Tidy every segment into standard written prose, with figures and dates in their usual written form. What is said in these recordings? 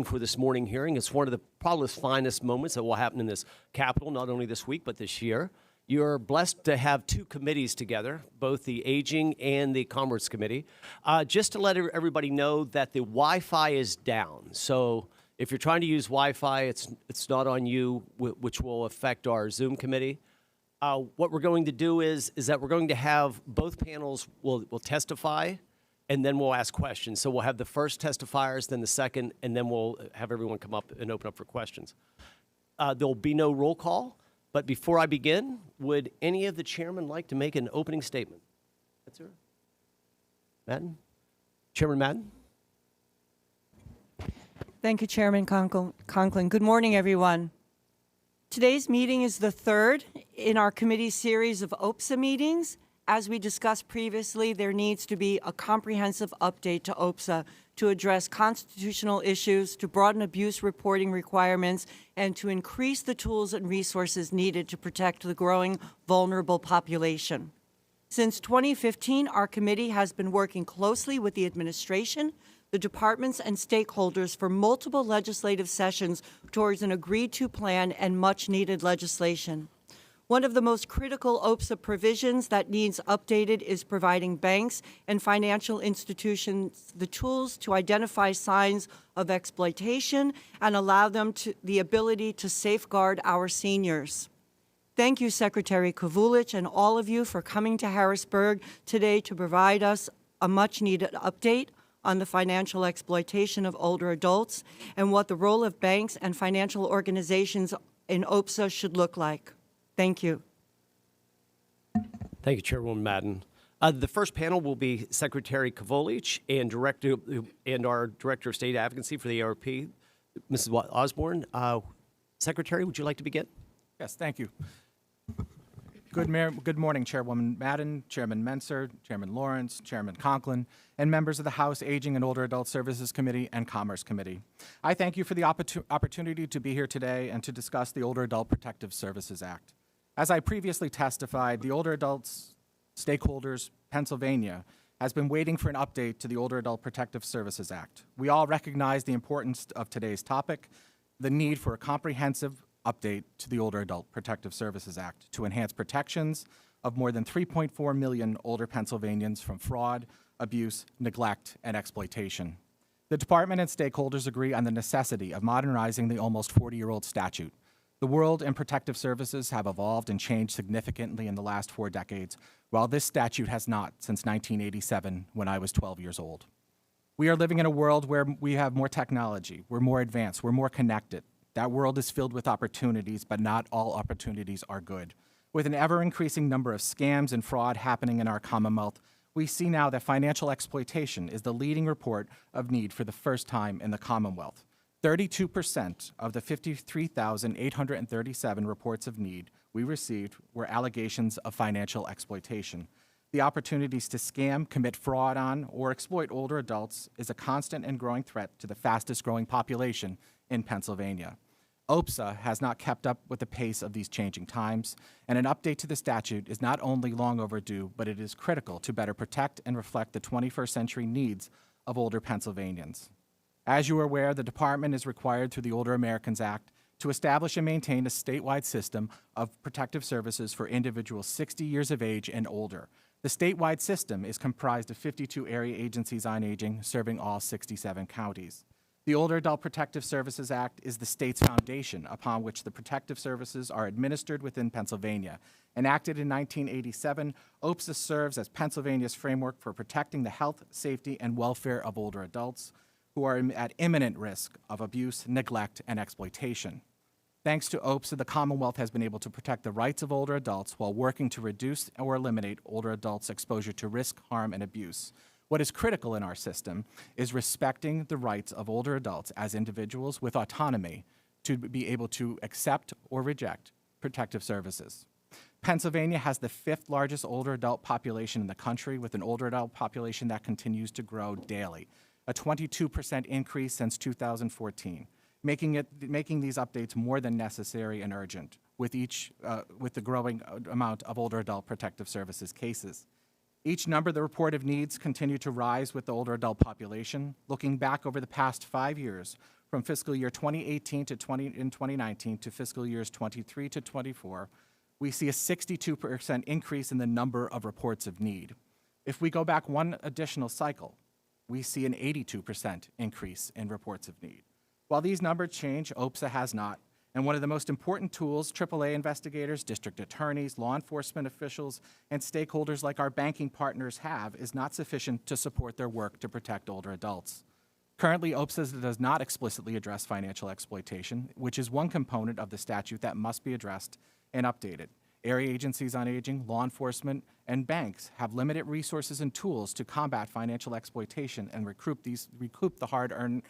for this morning hearing. It's one of the probably finest moments that will happen in this Capitol, not only this week, but this year. You're blessed to have two committees together, both the Aging and the Commerce Committee. Just to let everybody know that the Wi-Fi is down. So if you're trying to use Wi-Fi, it's not on you, which will affect our Zoom committee. What we're going to do is that we're going to have both panels will testify, and then we'll ask questions. So we'll have the first testifiers, then the second, and then we'll have everyone come up and open up for questions. There'll be no roll call, but before I begin, would any of the chairmen like to make an opening statement? Yes, sir. Madden? Chairman Madden? Thank you, Chairman Conklin. Good morning, everyone. Today's meeting is the third in our committee series of OPSA meetings. As we discussed previously, there needs to be a comprehensive update to OPSA to address constitutional issues, to broaden abuse reporting requirements, and to increase the tools and resources needed to protect the growing vulnerable population. Since 2015, our committee has been working closely with the administration, the departments, and stakeholders for multiple legislative sessions towards an agreed-to plan and much-needed legislation. One of the most critical OPSA provisions that needs updated is providing banks and financial institutions the tools to identify signs of exploitation and allow them the ability to safeguard our seniors. Thank you, Secretary Kovulich, and all of you for coming to Harrisburg today to provide us a much-needed update on the financial exploitation of older adults and what the role of banks and financial organizations in OPSA should look like. Thank you. Thank you, Chairwoman Madden. The first panel will be Secretary Kovulich and our Director of State Advocacy for the ARP, Mrs. Osborne. Secretary, would you like to begin? Yes, thank you. Good morning, Chairwoman Madden, Chairman Menser, Chairman Lawrence, Chairman Conklin, and members of the House Aging and Older Adult Services Committee and Commerce Committee. I thank you for the opportunity to be here today and to discuss the Older Adult Protective Services Act. As I previously testified, the Older Adults Stakeholders Pennsylvania has been waiting for an update to the Older Adult Protective Services Act. We all recognize the importance of today's topic, the need for a comprehensive update to the Older Adult Protective Services Act to enhance protections of more than 3.4 million older Pennsylvanians from fraud, abuse, neglect, and exploitation. The department and stakeholders agree on the necessity of modernizing the almost 40-year-old statute. The world and protective services have evolved and changed significantly in the last 4 decades, while this statute has not since 1987, when I was 12 years old. We are living in a world where we have more technology, we're more advanced, we're more connected. That world is filled with opportunities, but not all opportunities are good. With an ever-increasing number of scams and fraud happening in our Commonwealth, we see now that financial exploitation is the leading report of need for the first time in the Commonwealth. 32% of the 53,837 reports of need we received were allegations of financial exploitation. The opportunities to scam, commit fraud on, or exploit older adults is a constant and growing threat to the fastest growing population in Pennsylvania. OPSA has not kept up with the pace of these changing times, and an update to the statute is not only long overdue, but it is critical to better protect and reflect the 21st century needs of older Pennsylvanians. As you are aware, the department is required through the Older Americans Act to establish and maintain a statewide system of protective services for individuals 60 years of age and older. The statewide system is comprised of 52 area agencies on aging, serving all 67 counties. The Older Adult Protective Services Act is the state's foundation upon which the protective services are administered within Pennsylvania. Enacted in 1987, OPSA serves as Pennsylvania's framework for protecting the health, safety, and welfare of older adults who are at imminent risk of abuse, neglect, and exploitation. Thanks to OPSA, the Commonwealth has been able to protect the rights of older adults while working to reduce or eliminate older adults' exposure to risk, harm, and abuse. What is critical in our system is respecting the rights of older adults as individuals with autonomy to be able to accept or reject protective services. Pennsylvania has the 5th largest older adult population in the country, with an older adult population that continues to grow daily, a 22% increase since 2014, making these updates more than necessary and urgent with the growing amount of older adult protective services cases. Each number, the reported needs continue to rise with the older adult population. Looking back over the past 5 years, from fiscal year 2018 to 2019 to fiscal years 23 to 24, we see a 62% increase in the number of reports of need. If we go back one additional cycle, we see an 82% increase in reports of need. While these numbers change, OPSA has not. And one of the most important tools AAA investigators, district attorneys, law enforcement officials, and stakeholders like our banking partners have is not sufficient to support their work to protect older adults. Currently, OPSA does not explicitly address financial exploitation, which is one component of the statute that must be addressed and updated. Area agencies on aging, law enforcement, and banks have limited resources and tools to combat financial exploitation and recoup the hard-earned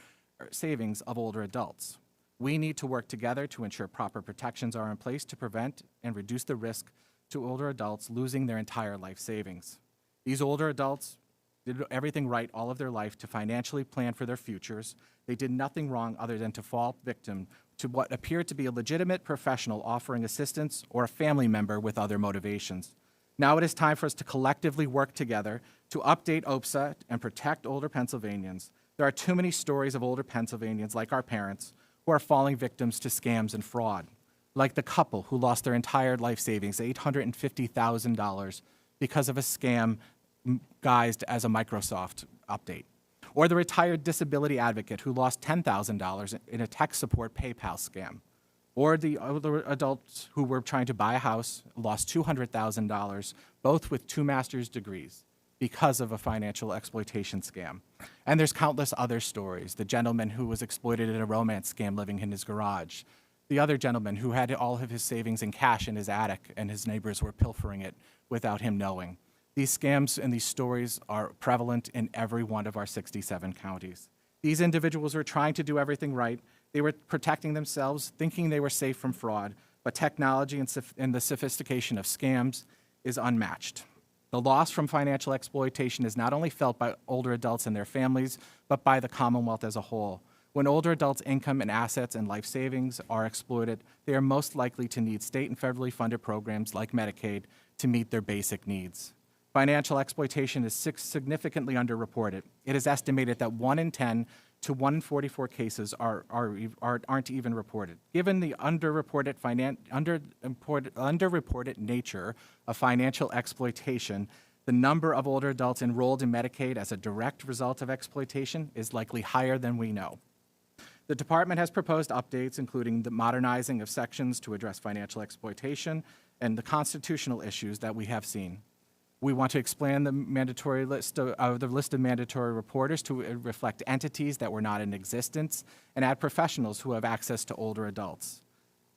savings of older adults. We need to work together to ensure proper protections are in place to prevent and reduce the risk to older adults losing their entire life savings. These older adults did everything right all of their life to financially plan for their futures. They did nothing wrong other than to fall victim to what appeared to be a legitimate professional offering assistance or a family member with other motivations. Now it is time for us to collectively work together to update OPSA and protect older Pennsylvanians. There are too many stories of older Pennsylvanians, like our parents, who are falling victims to scams and fraud, like the couple who lost their entire life savings, $850,000, because of a scam guised as a Microsoft update, or the retired disability advocate who lost $10,000 in a tech support PayPal scam, or the older adults who were trying to buy a house, lost $200,000, both with 2 master's degrees, because of a financial exploitation scam. And there's countless other stories. The gentleman who was exploited in a romance scam living in his garage. The other gentleman who had all of his savings in cash in his attic and his neighbors were pilfering it without him knowing. These scams and these stories are prevalent in every one of our 67 counties. These individuals were trying to do everything right. They were protecting themselves, thinking they were safe from fraud, but technology and the sophistication of scams is unmatched. The loss from financial exploitation is not only felt by older adults and their families, but by the Commonwealth as a whole. When older adults' income and assets and life savings are exploited, they are most likely to need state and federally funded programs like Medicaid to meet their basic needs. Financial exploitation is significantly underreported. It is estimated that 1 in 10 to 1 in 44 cases aren't even reported. Given the underreported nature of financial exploitation, the number of older adults enrolled in Medicaid as a direct result of exploitation is likely higher than we know. The department has proposed updates, including the modernizing of sections to address financial exploitation and the constitutional issues that we have seen. We want to expand the mandatory list of mandatory reporters to reflect entities that were not in existence and add professionals who have access to older adults.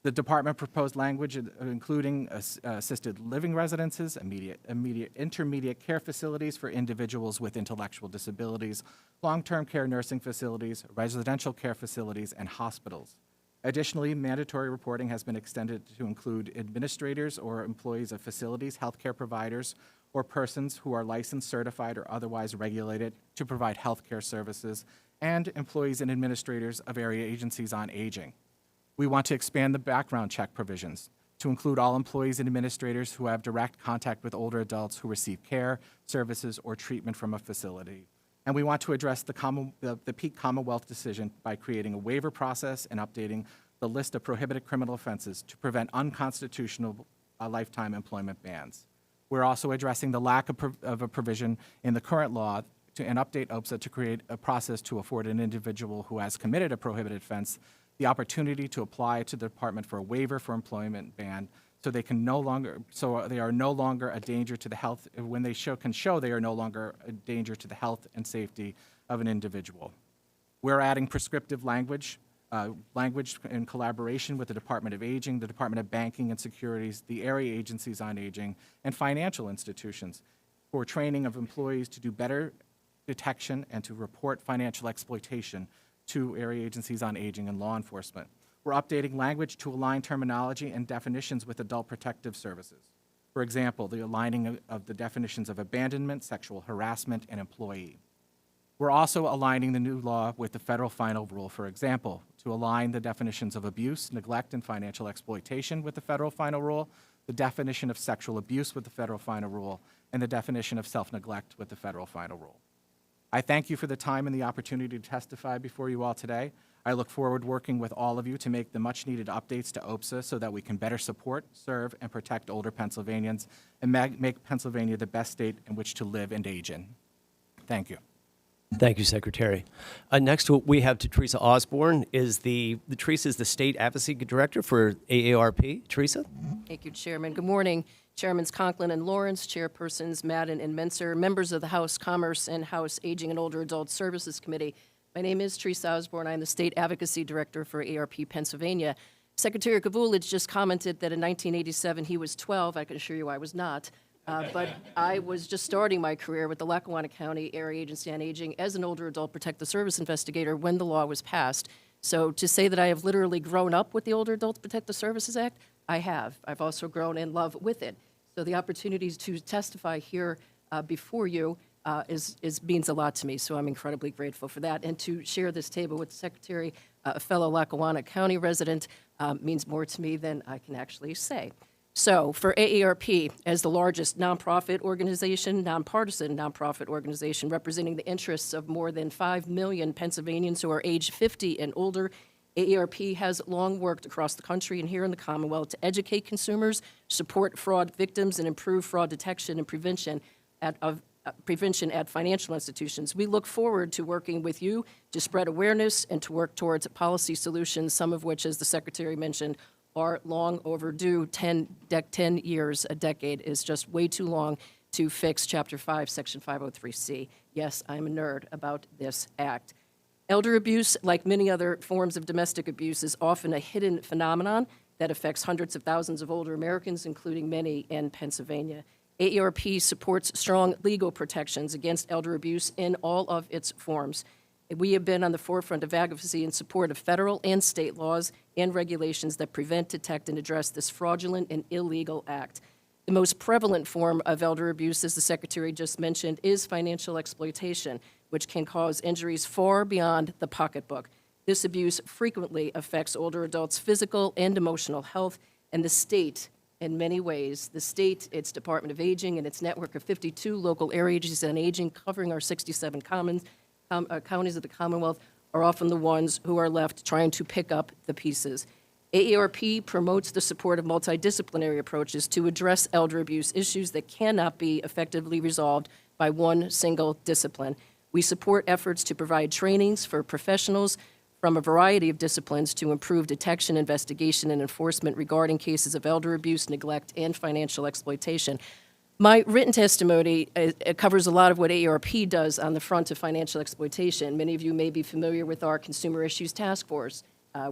The department proposed language including assisted living residences, intermediate care facilities for individuals with intellectual disabilities, long-term care nursing facilities, residential care facilities, and hospitals. Additionally, mandatory reporting has been extended to include administrators or employees of facilities, healthcare providers, or persons who are licensed, certified, or otherwise regulated to provide healthcare services, and employees and administrators of area agencies on aging. We want to expand the background check provisions to include all employees and administrators who have direct contact with older adults who receive care, services, or treatment from a facility. And we want to address the Peak Commonwealth decision by creating a waiver process and updating the list of prohibited criminal offenses to prevent unconstitutional lifetime employment bans. We're also addressing the lack of a provision in the current law and update OPSA to create a process to afford an individual who has committed a prohibited offense the opportunity to apply to the department for a waiver for employment ban so they are no longer a danger to the health, when they can show they are no longer a danger to the health and safety of an individual. We're adding prescriptive language in collaboration with the Department of Aging, the Department of Banking and Securities, the area agencies on aging, and financial institutions for training of employees to do better detection and to report financial exploitation to area agencies on aging and law enforcement. We're updating language to align terminology and definitions with adult protective services. For example, the aligning of the definitions of abandonment, sexual harassment, and employee. We're also aligning the new law with the federal final rule, for example, to align the definitions of abuse, neglect, and financial exploitation with the federal final rule, the definition of sexual abuse with the federal final rule, and the definition of self-neglect with the federal final rule. I thank you for the time and the opportunity to testify before you all today. I look forward working with all of you to make the much-needed updates to OPSA so that we can better support, serve, and protect older Pennsylvanians and make Pennsylvania the best state in which to live and age in. Thank you. Thank you, Secretary. Next, we have Teresa Osborne. Teresa is the State Advocacy Director for AARP. Teresa? Thank you, Chairman. Good morning, Chairmans Conklin and Lawrence, Chairpersons Madden and Menser, members of the House Commerce and House Aging and Older Adult Services Committee. My name is Teresa Osborne. I'm the State Advocacy Director for AARP Pennsylvania. Secretary Kavulidge just commented that in 1987 he was 12. I can assure you I was not. But I was just starting my career with the Lackawanna County Area Agency on Aging as an older adult protective service investigator when the law was passed. So to say that I have literally grown up with the Older Adults Protective Services Act, I have. I've also grown in love with it. So the opportunities to testify here before you means a lot to me, so I'm incredibly grateful for that. And to share this table with the Secretary, a fellow Lackawanna County resident, means more to me than I can actually say. So for AARP, as the largest nonprofit organization, nonpartisan nonprofit organization representing the interests of more than 5 million Pennsylvanians who are age 50 and older, AARP has long worked across the country and here in the Commonwealth to educate consumers, support fraud victims, and improve fraud detection and prevention at financial institutions. We look forward to working with you to spread awareness and to work towards policy solutions, some of which, as the Secretary mentioned, are long overdue. 10 years, a decade is just way too long to fix Chapter 5, Section 503C. Yes, I'm a nerd about this act. Elder abuse, like many other forms of domestic abuse, is often a hidden phenomenon that affects hundreds of thousands of older Americans, including many in Pennsylvania. AARP supports strong legal protections against elder abuse in all of its forms. We have been on the forefront of advocacy in support of federal and state laws and regulations that prevent, detect, and address this fraudulent and illegal act. The most prevalent form of elder abuse, as the Secretary just mentioned, is financial exploitation, which can cause injuries far beyond the pocketbook. This abuse frequently affects older adults' physical and emotional health, and the state, in many ways, the state, its Department of Aging, and its network of 52 local area agencies on aging covering our 67 counties of the Commonwealth, are often the ones who are left trying to pick up the pieces. AARP promotes the support of multidisciplinary approaches to address elder abuse issues that cannot be effectively resolved by one single discipline. We support efforts to provide trainings for professionals from a variety of disciplines to improve detection, investigation, and enforcement regarding cases of elder abuse, neglect, and financial exploitation. My written testimony it covers a lot of what AARP does on the front of financial exploitation. Many of you may be familiar with our Consumer Issues Task Force.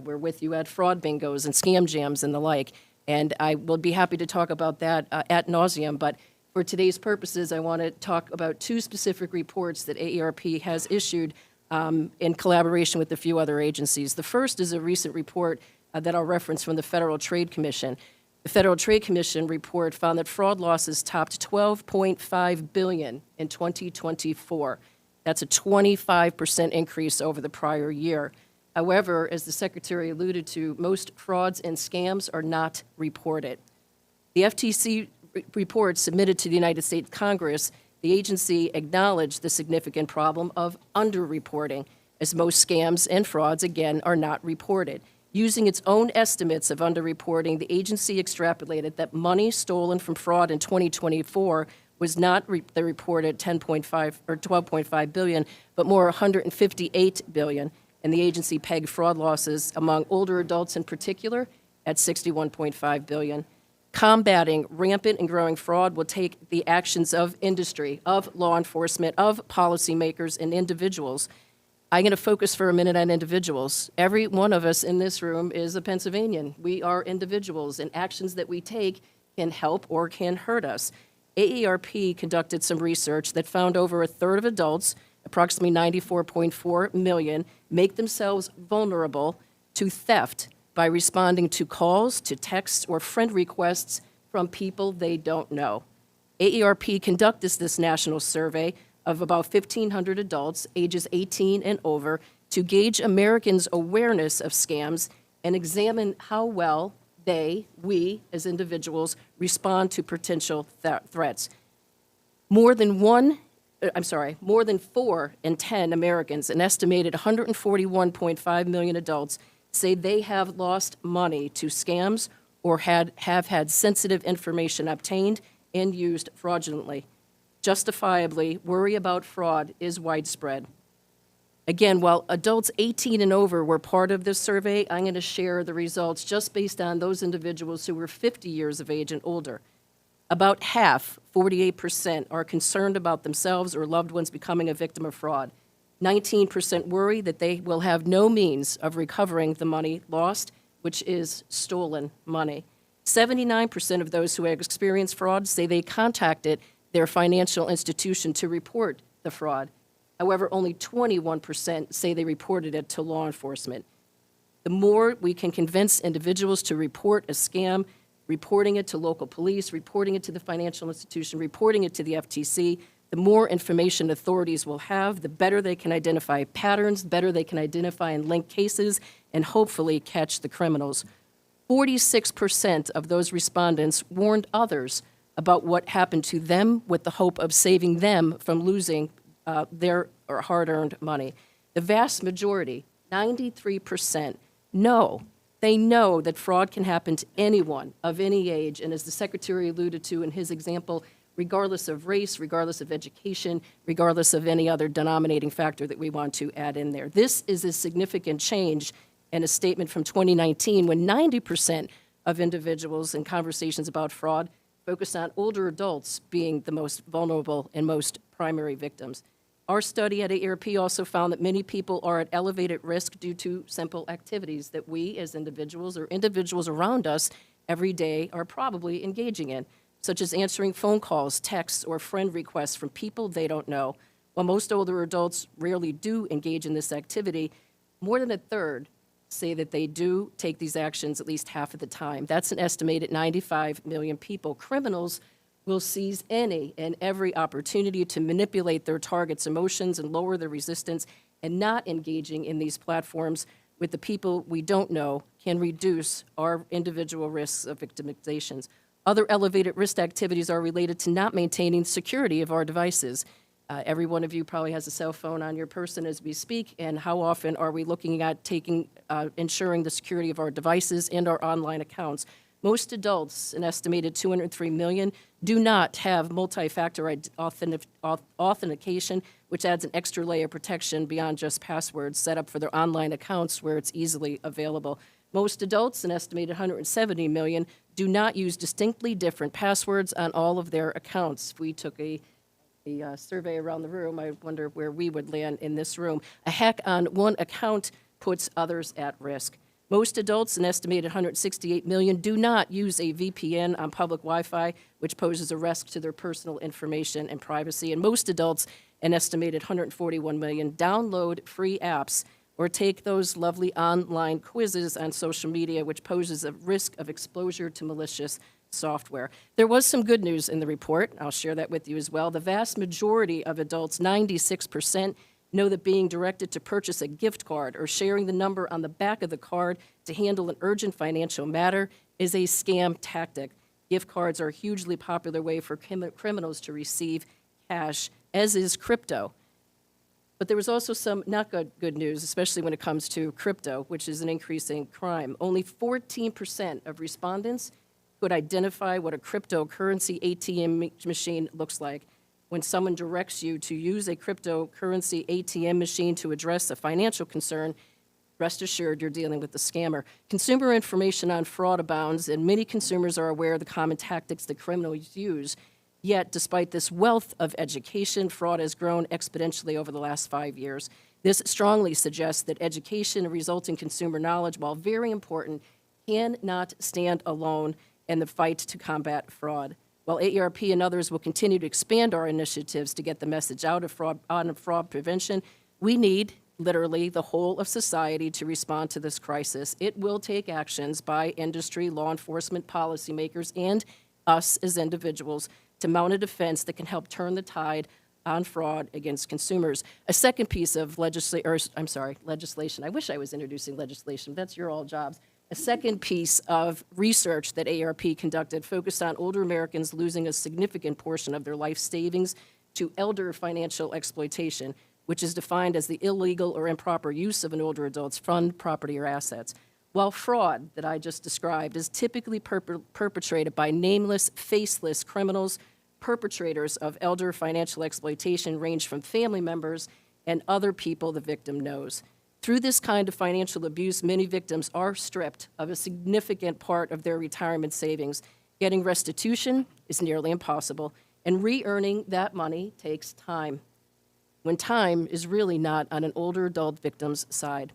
We're with you at fraud bingos and scam jams and the like, and I will be happy to talk about that ad nauseum, but for today's purposes, I want to talk about two specific reports that AARP has issued in collaboration with a few other agencies. The first is a recent report that I'll reference from the Federal Trade Commission. The Federal Trade Commission report found that fraud losses topped $12.5 billion in 2024. That's a 25% increase over the prior year. However, as the Secretary alluded to, most frauds and scams are not reported. The FTC report submitted to the United States Congress, the agency acknowledged the significant problem of underreporting, as most scams and frauds, again, are not reported. Using its own estimates of underreporting, the agency extrapolated that money stolen from fraud in 2024 was not the reported 10.5 or 12.5 billion, but more 158 billion. And the agency pegged fraud losses among older adults in particular at 61.5 billion. Combating rampant and growing fraud will take the actions of industry, of law enforcement, of policymakers and individuals. I'm going to focus for a minute on individuals. Every one of us in this room is a Pennsylvanian. We are individuals, and actions that we take can help or can hurt us. AARP conducted some research that found over a third of adults, approximately 94.4 million, make themselves vulnerable to theft by responding to calls, to texts, or friend requests from people they don't know. AARP conducted this national survey of about 1,500 adults, ages 18 and over, to gauge Americans' awareness of scams and examine how well we, as individuals, respond to potential threats. More than 1 more than 4 in 10 Americans, an estimated 141.5 million adults, say they have lost money to scams or have had sensitive information obtained and used fraudulently. Justifiably, worry about fraud is widespread. Again, while adults 18 and over were part of this survey, I'm going to share the results just based on those individuals who were 50 years of age and older. About half, 48%, are concerned about themselves or loved ones becoming a victim of fraud. 19% worry that they will have no means of recovering the money lost, which is stolen money. 79% of those who have experienced fraud say they contacted their financial institution to report the fraud. However, only 21% say they reported it to law enforcement. The more we can convince individuals to report a scam, reporting it to local police, reporting it to the financial institution, reporting it to the FTC, the more information authorities will have, the better they can identify patterns, better they can identify and link cases, and hopefully catch the criminals. 46% of those respondents warned others about what happened to them with the hope of saving them from losing their hard-earned money. The vast majority, 93%, know. They know that fraud can happen to anyone of any age, and as the Secretary alluded to in his example, regardless of race, regardless of education, regardless of any other denominating factor that we want to add in there. This is a significant change and a statement from 2019 when 90% of individuals in conversations about fraud focus on older adults being the most vulnerable and most primary victims. Our study at AARP also found that many people are at elevated risk due to simple activities that we as individuals or individuals around us every day are probably engaging in, such as answering phone calls, texts, or friend requests from people they don't know. While most older adults rarely do engage in this activity, more than a third say that they do take these actions at least half of the time. That's an estimated 95 million people. Criminals will seize any and every opportunity to manipulate their target's emotions and lower their resistance, and not engaging in these platforms with the people we don't know can reduce our individual risks of victimizations. Other elevated risk activities are related to not maintaining security of our devices. Every one of you probably has a cell phone on your person as we speak, and how often are we looking at ensuring the security of our devices and our online accounts? Most adults, an estimated 203 million, do not have multi-factor authentication, which adds an extra layer of protection beyond just passwords set up for their online accounts where it's easily available. Most adults, an estimated 170 million, do not use distinctly different passwords on all of their accounts. If we took a survey around the room, I wonder where we would land in this room. A hack on one account puts others at risk. Most adults, an estimated 168 million, do not use a VPN on public Wi-Fi, which poses a risk to their personal information and privacy. And most adults, an estimated 141 million, download free apps or take those lovely online quizzes on social media, which poses a risk of exposure to malicious software. There was some good news in the report. I'll share that with you as well. The vast majority of adults, 96%, know that being directed to purchase a gift card or sharing the number on the back of the card to handle an urgent financial matter is a scam tactic. Gift cards are a hugely popular way for criminals to receive cash, as is crypto. But there was also some not good news, especially when it comes to crypto, which is an increasing crime. Only 14% of respondents could identify what a cryptocurrency ATM machine looks like. When someone directs you to use a cryptocurrency ATM machine to address a financial concern, rest assured you're dealing with a scammer. Consumer information on fraud abounds, and many consumers are aware of the common tactics that criminals use. Yet, despite this wealth of education, fraud has grown exponentially over the last 5 years. This strongly suggests that education and resulting consumer knowledge, while very important, cannot stand alone in the fight to combat fraud. While AARP and others will continue to expand our initiatives to get the message out of fraud prevention, we need literally the whole of society to respond to this crisis. It will take actions by industry, law enforcement, policymakers, and us as individuals to mount a defense that can help turn the tide on fraud against consumers. A second piece of legislation. I wish I was introducing legislation. That's your all jobs. A second piece of research that AARP conducted focused on older Americans losing a significant portion of their life savings to elder financial exploitation, which is defined as the illegal or improper use of an older adult's fund, property, or assets. While fraud that I just described is typically perpetrated by nameless, faceless criminals, perpetrators of elder financial exploitation range from family members and other people the victim knows. Through this kind of financial abuse, many victims are stripped of a significant part of their retirement savings. Getting restitution is nearly impossible, and re-earning that money takes time, when time is really not on an older adult victim's side.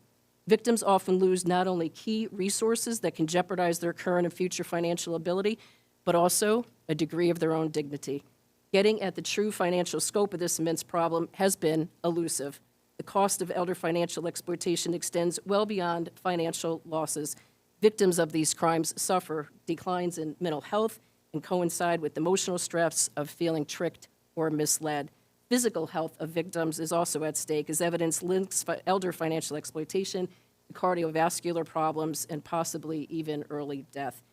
Victims often lose not only key resources that can jeopardize their current and future financial ability, but also a degree of their own dignity. Getting at the true financial scope of this immense problem has been elusive. The cost of elder financial exploitation extends well beyond financial losses. Victims of these crimes suffer declines in mental health and coincide with emotional stress of feeling tricked or misled. Physical health of victims is also at stake, as evidence links elder financial exploitation to cardiovascular problems and possibly even early death.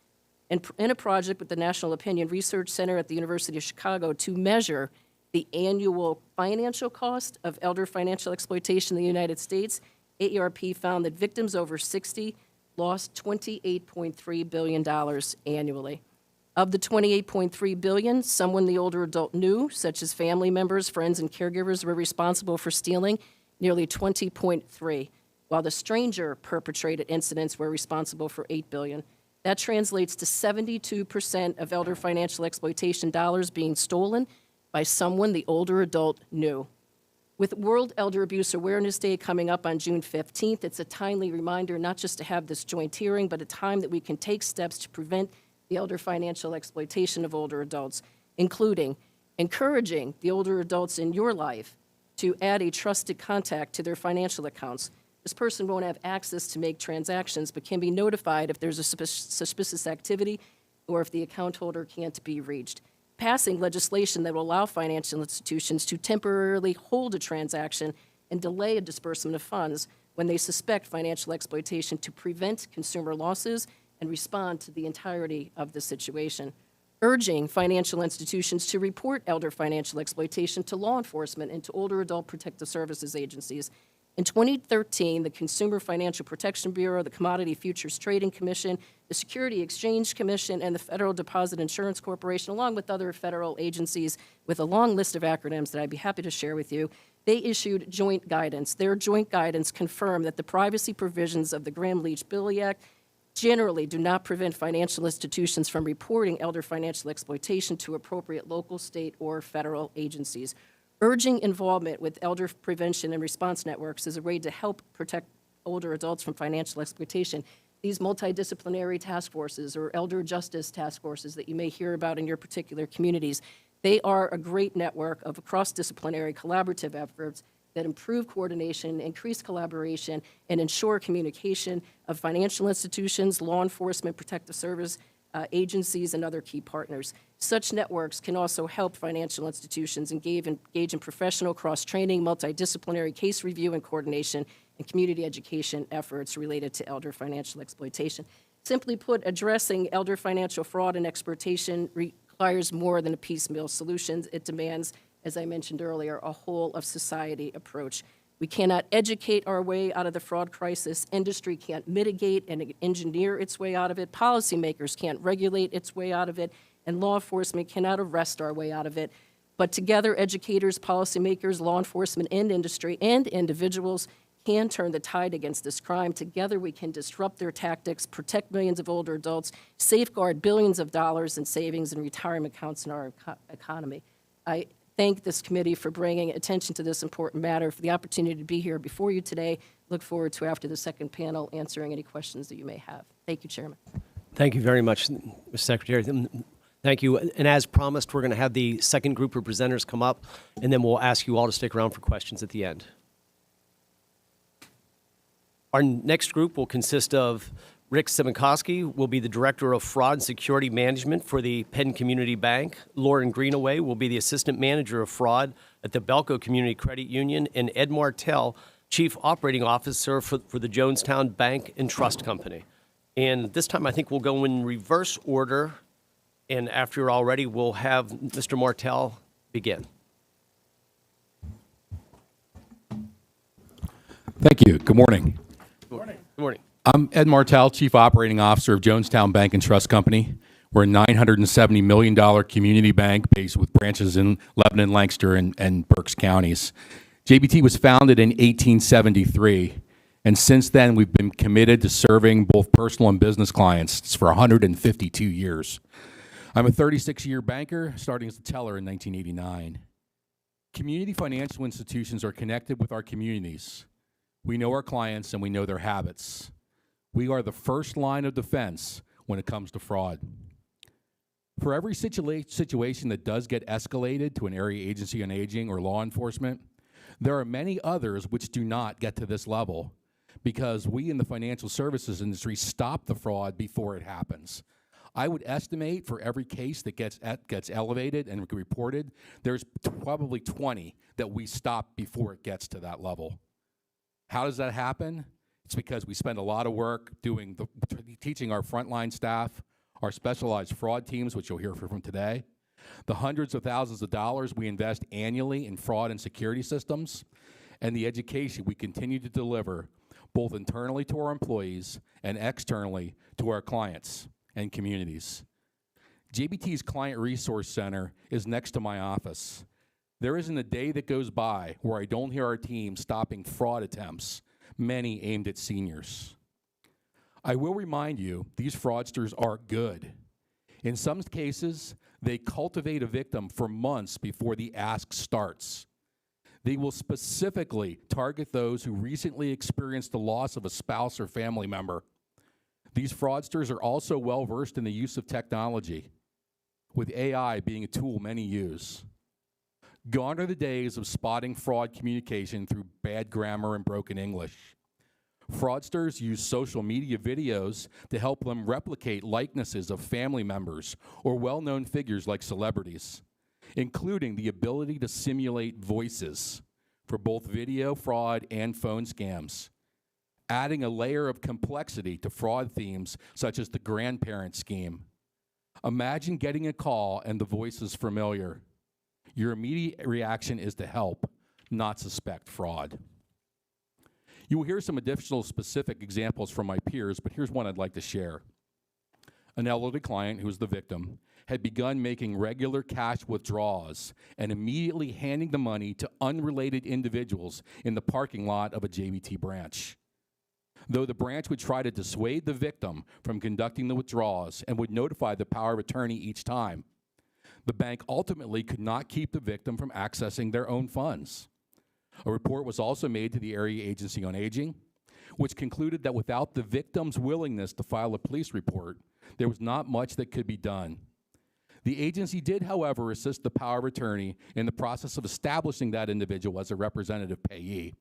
In a project with the National Opinion Research Center at the University of Chicago to measure the annual financial cost of elder financial exploitation in the United States, AARP found that victims over 60 lost $28.3 billion annually. Of the $28.3 billion, someone the older adult knew, such as family members, friends, and caregivers, were responsible for stealing nearly $20.3, while the stranger perpetrated incidents were responsible for $8 billion. That translates to 72% of elder financial exploitation dollars being stolen by someone the older adult knew. With World Elder Abuse Awareness Day coming up on June 15th, it's a timely reminder not just to have this joint hearing, but a time that we can take steps to prevent the elder financial exploitation of older adults, including encouraging the older adults in your life to add a trusted contact to their financial accounts. This person won't have access to make transactions, but can be notified if there's a suspicious activity or if the account holder can't be reached. Passing legislation that will allow financial institutions to temporarily hold a transaction and delay a disbursement of funds when they suspect financial exploitation to prevent consumer losses and respond to the entirety of the situation. Urging financial institutions to report elder financial exploitation to law enforcement and to older adult protective services agencies. In 2013, the Consumer Financial Protection Bureau, the Commodity Futures Trading Commission, the Security Exchange Commission, and the Federal Deposit Insurance Corporation, along with other federal agencies with a long list of acronyms that I'd be happy to share with you, they issued joint guidance. Their joint guidance confirmed that the privacy provisions of the Gramm-Leach-Billy Act generally do not prevent financial institutions from reporting elder financial exploitation to appropriate local, state, or federal agencies. Urging involvement with elder prevention and response networks is a way to help protect older adults from financial exploitation. These multidisciplinary task forces or elder justice task forces that you may hear about in your particular communities, they are a great network of cross-disciplinary collaborative efforts that improve coordination, increase collaboration, and ensure communication of financial institutions, law enforcement, protective service agencies, and other key partners. Such networks can also help financial institutions engage in professional cross-training, multidisciplinary case review and coordination, and community education efforts related to elder financial exploitation. Simply put, addressing elder financial fraud and exploitation requires more than a piecemeal solution. It demands, as I mentioned earlier, a whole-of-society approach. We cannot educate our way out of the fraud crisis. Industry can't mitigate and engineer its way out of it. Policymakers can't regulate its way out of it. And law enforcement cannot arrest our way out of it. But together, educators, policymakers, law enforcement, and industry, and individuals can turn the tide against this crime. Together, we can disrupt their tactics, protect millions of older adults, safeguard billions of dollars in savings and retirement accounts in our economy. I thank this committee for bringing attention to this important matter, for the opportunity to be here before you today. Look forward to, after the second panel, answering any questions that you may have. Thank you, Chairman. Thank you very much, Mr. Secretary. Thank you. And as promised, we're going to have the second group of presenters come up, and then we'll ask you all to stick around for questions at the end. Our next group will consist of Rick Simonkoski will be the Director of Fraud and Security Management for the Penn Community Bank. Lauren Greenaway will be the Assistant Manager of Fraud at the Belco Community Credit Union. And Ed Martell, Chief Operating Officer for the Jonestown Bank and Trust Company. And this time I think we'll go in reverse order. And after you're all ready, we'll have Mr. Martell begin. Thank you. Good morning. Good morning. I'm Ed Martell, Chief Operating Officer of Jonestown Bank and Trust Company. We're a $970 million community bank based with branches in Lebanon, Lancaster, and Berks counties. JBT was founded in 1873, and since then we've been committed to serving both personal and business clients for 152 years. I'm a 36-year banker, starting as a teller in 1989. Community financial institutions are connected with our communities. We know our clients and we know their habits. We are the first line of defense when it comes to fraud. For every situation that does get escalated to an area agency on aging or law enforcement, there are many others which do not get to this level because we in the financial services industry stop the fraud before it happens. I would estimate for every case that gets elevated and reported, there's probably 20 that we stop before it gets to that level. How does that happen? It's because we spend a lot of work teaching our frontline staff, our specialized fraud teams, which you'll hear from today, the hundreds of thousands of dollars we invest annually in fraud and security systems, and the education we continue to deliver both internally to our employees and externally to our clients and communities. JBT's Client Resource Center is next to my office. There isn't a day that goes by where I don't hear our team stopping fraud attempts, many aimed at seniors. I will remind you, these fraudsters are good. In some cases, they cultivate a victim for months before the ask starts. They will specifically target those who recently experienced the loss of a spouse or family member. These fraudsters are also well-versed in the use of technology, with AI being a tool many use. Gone are the days of spotting fraud communication through bad grammar and broken English. Fraudsters use social media videos to help them replicate likenesses of family members or well-known figures like celebrities, including the ability to simulate voices for both video fraud and phone scams, adding a layer of complexity to fraud themes such as the grandparent scheme. Imagine getting a call and the voice is familiar. Your immediate reaction is to help, not suspect fraud. You will hear some additional specific examples from my peers, but here's one I'd like to share. An elderly client, who was the victim, had begun making regular cash withdrawals and immediately handing the money to unrelated individuals in the parking lot of a JBT branch. Though the branch would try to dissuade the victim from conducting the withdrawals and would notify the power of attorney each time, the bank ultimately could not keep the victim from accessing their own funds. A report was also made to the Area Agency on Aging, which concluded that without the victim's willingness to file a police report, there was not much that could be done. The agency did, however, assist the power of attorney in the process of establishing that individual as a representative payee.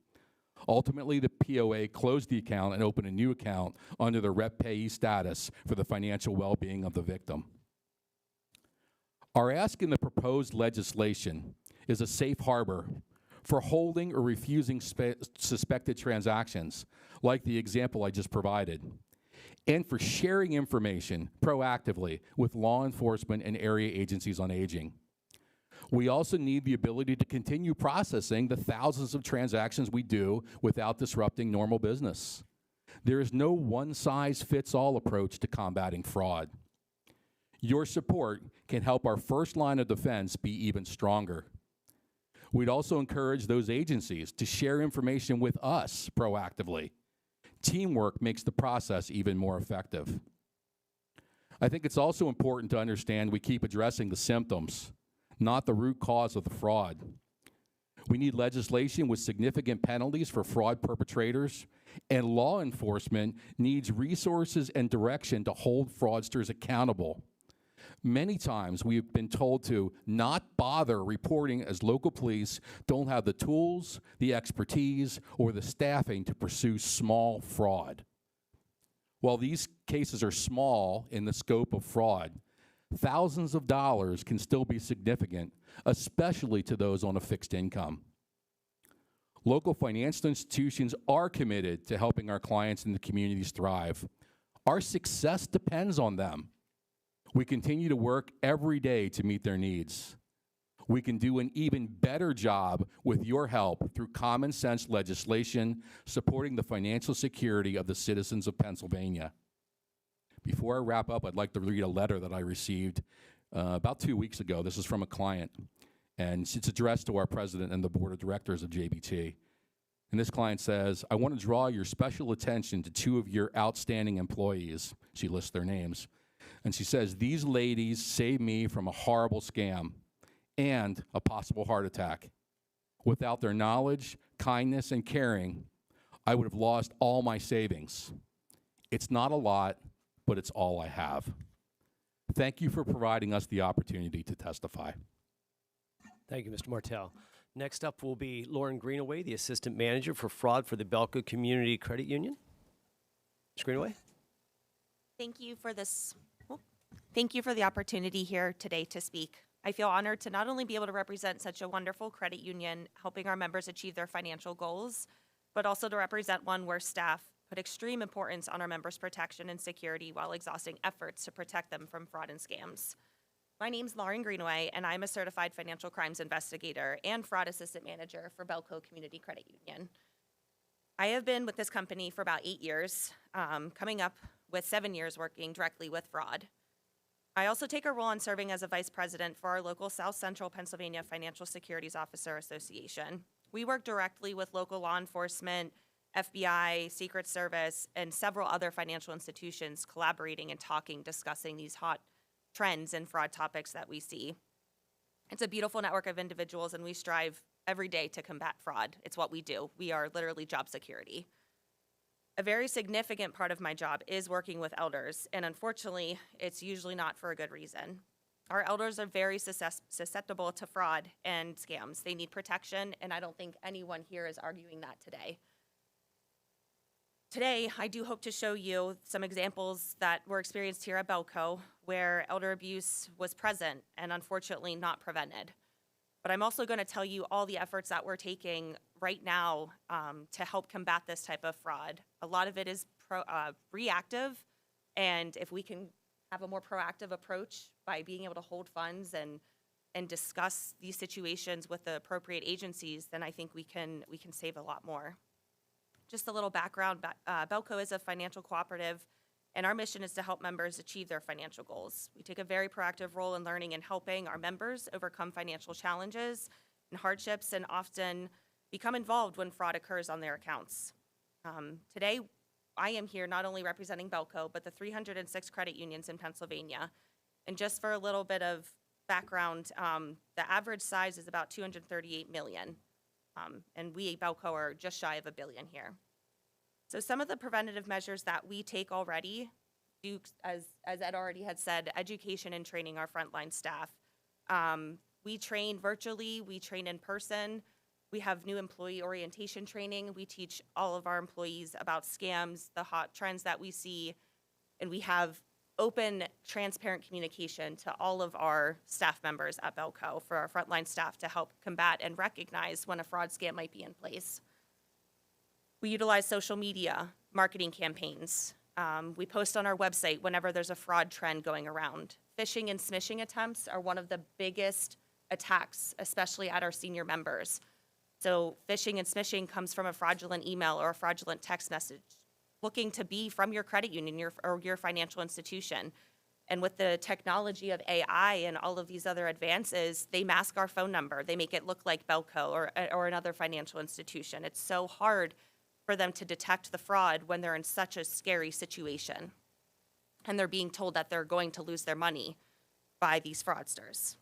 Ultimately, the POA closed the account and opened a new account under the rep payee status for the financial well-being of the victim. Our ask in the proposed legislation is a safe harbor for holding or refusing suspected transactions, like the example I just provided, and for sharing information proactively with law enforcement and area agencies on aging. We also need the ability to continue processing the thousands of transactions we do without disrupting normal business. There is no one-size-fits-all approach to combating fraud. Your support can help our first line of defense be even stronger. We'd also encourage those agencies to share information with us proactively. Teamwork makes the process even more effective. I think it's also important to understand we keep addressing the symptoms, not the root cause of the fraud. We need legislation with significant penalties for fraud perpetrators, and law enforcement needs resources and direction to hold fraudsters accountable. Many times we have been told to not bother reporting as local police don't have the tools, the expertise, or the staffing to pursue small fraud. While these cases are small in the scope of fraud, thousands of dollars can still be significant, especially to those on a fixed income. Local financial institutions are committed to helping our clients and the communities thrive. Our success depends on them. We continue to work every day to meet their needs. We can do an even better job with your help through common sense legislation supporting the financial security of the citizens of Pennsylvania. Before I wrap up, I'd like to read a letter that I received about 2 weeks ago. This is from a client, and it's addressed to our president and the board of directors of JBT. And this client says, I want to draw your special attention to two of your outstanding employees. She lists their names. And she says, these ladies saved me from a horrible scam and a possible heart attack. Without their knowledge, kindness, and caring, I would have lost all my savings. It's not a lot, but it's all I have. Thank you for providing us the opportunity to testify. Thank you, Mr. Martell. Next up will be Lauren Greenaway, the Assistant Manager for Fraud for the Belco Community Credit Union. Ms. Greenaway? Thank you for this. Thank you for the opportunity here today to speak. I feel honored to not only be able to represent such a wonderful credit union helping our members achieve their financial goals, but also to represent one where staff put extreme importance on our members' protection and security while exhausting efforts to protect them from fraud and scams. My name's Lauren Greenaway, and I'm a certified financial crimes investigator and fraud assistant manager for Belco Community Credit Union. I have been with this company for about 8 years, coming up with 7 years working directly with fraud. I also take a role in serving as a vice president for our local South Central Pennsylvania Financial Securities Officer Association. We work directly with local law enforcement, FBI, Secret Service, and several other financial institutions collaborating and talking, discussing these hot trends and fraud topics that we see. It's a beautiful network of individuals, and we strive every day to combat fraud. It's what we do. We are literally job security. A very significant part of my job is working with elders, and unfortunately, it's usually not for a good reason. Our elders are very susceptible to fraud and scams. They need protection, and I don't think anyone here is arguing that today. Today, I do hope to show you some examples that were experienced here at Belco where elder abuse was present and unfortunately not prevented. But I'm also going to tell you all the efforts that we're taking right now to help combat this type of fraud. A lot of it is reactive, and if we can have a more proactive approach by being able to hold funds and discuss these situations with the appropriate agencies, then I think we can save a lot more. Just a little background, Belco is a financial cooperative, and our mission is to help members achieve their financial goals. We take a very proactive role in learning and helping our members overcome financial challenges and hardships, and often become involved when fraud occurs on their accounts. Today, I am here not only representing Belco, but the 306 credit unions in Pennsylvania. And just for a little bit of background, the average size is about 238 million. And we, Belco, are just shy of $1 billion here. So some of the preventative measures that we take already do, as Ed already had said, education and training our frontline staff. We train virtually, we train in person. We have new employee orientation training. We teach all of our employees about scams, the hot trends that we see, and we have open, transparent communication to all of our staff members at Belco for our frontline staff to help combat and recognize when a fraud scam might be in place. We utilize social media, marketing campaigns. We post on our website whenever there's a fraud trend going around. Phishing and smishing attempts are one of the biggest attacks, especially at our senior members. So phishing and smishing comes from a fraudulent email or a fraudulent text message looking to be from your credit union or your financial institution. And with the technology of AI and all of these other advances, they mask our phone number. They make it look like Belco or another financial institution. It's so hard for them to detect the fraud when they're in such a scary situation and they're being told that they're going to lose their money by these fraudsters.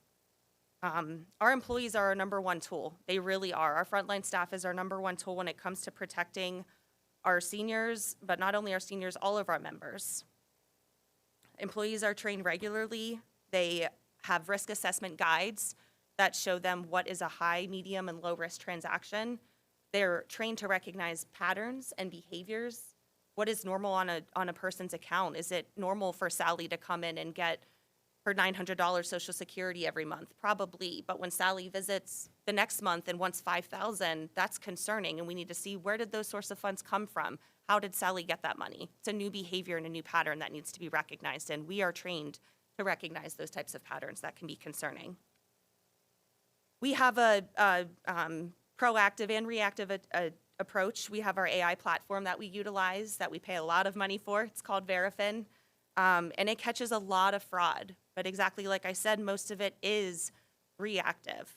Our employees are our number one tool. They really are. Our frontline staff is our number one tool when it comes to protecting our seniors, but not only our seniors, all of our members. Employees are trained regularly. They have risk assessment guides that show them what is a high, medium, and low risk transaction. They're trained to recognize patterns and behaviors. What is normal on a person's account? Is it normal for Sally to come in and get her $900 Social Security every month? Probably, but when Sally visits the next month and wants $5,000, that's concerning, and we need to see where did those source of funds come from? How did Sally get that money? It's a new behavior and a new pattern that needs to be recognized, and we are trained to recognize those types of patterns that can be concerning. We have a proactive and reactive approach. We have our AI platform that we utilize that we pay a lot of money for. It's called Verifin, and it catches a lot of fraud. But exactly like I said, most of it is reactive.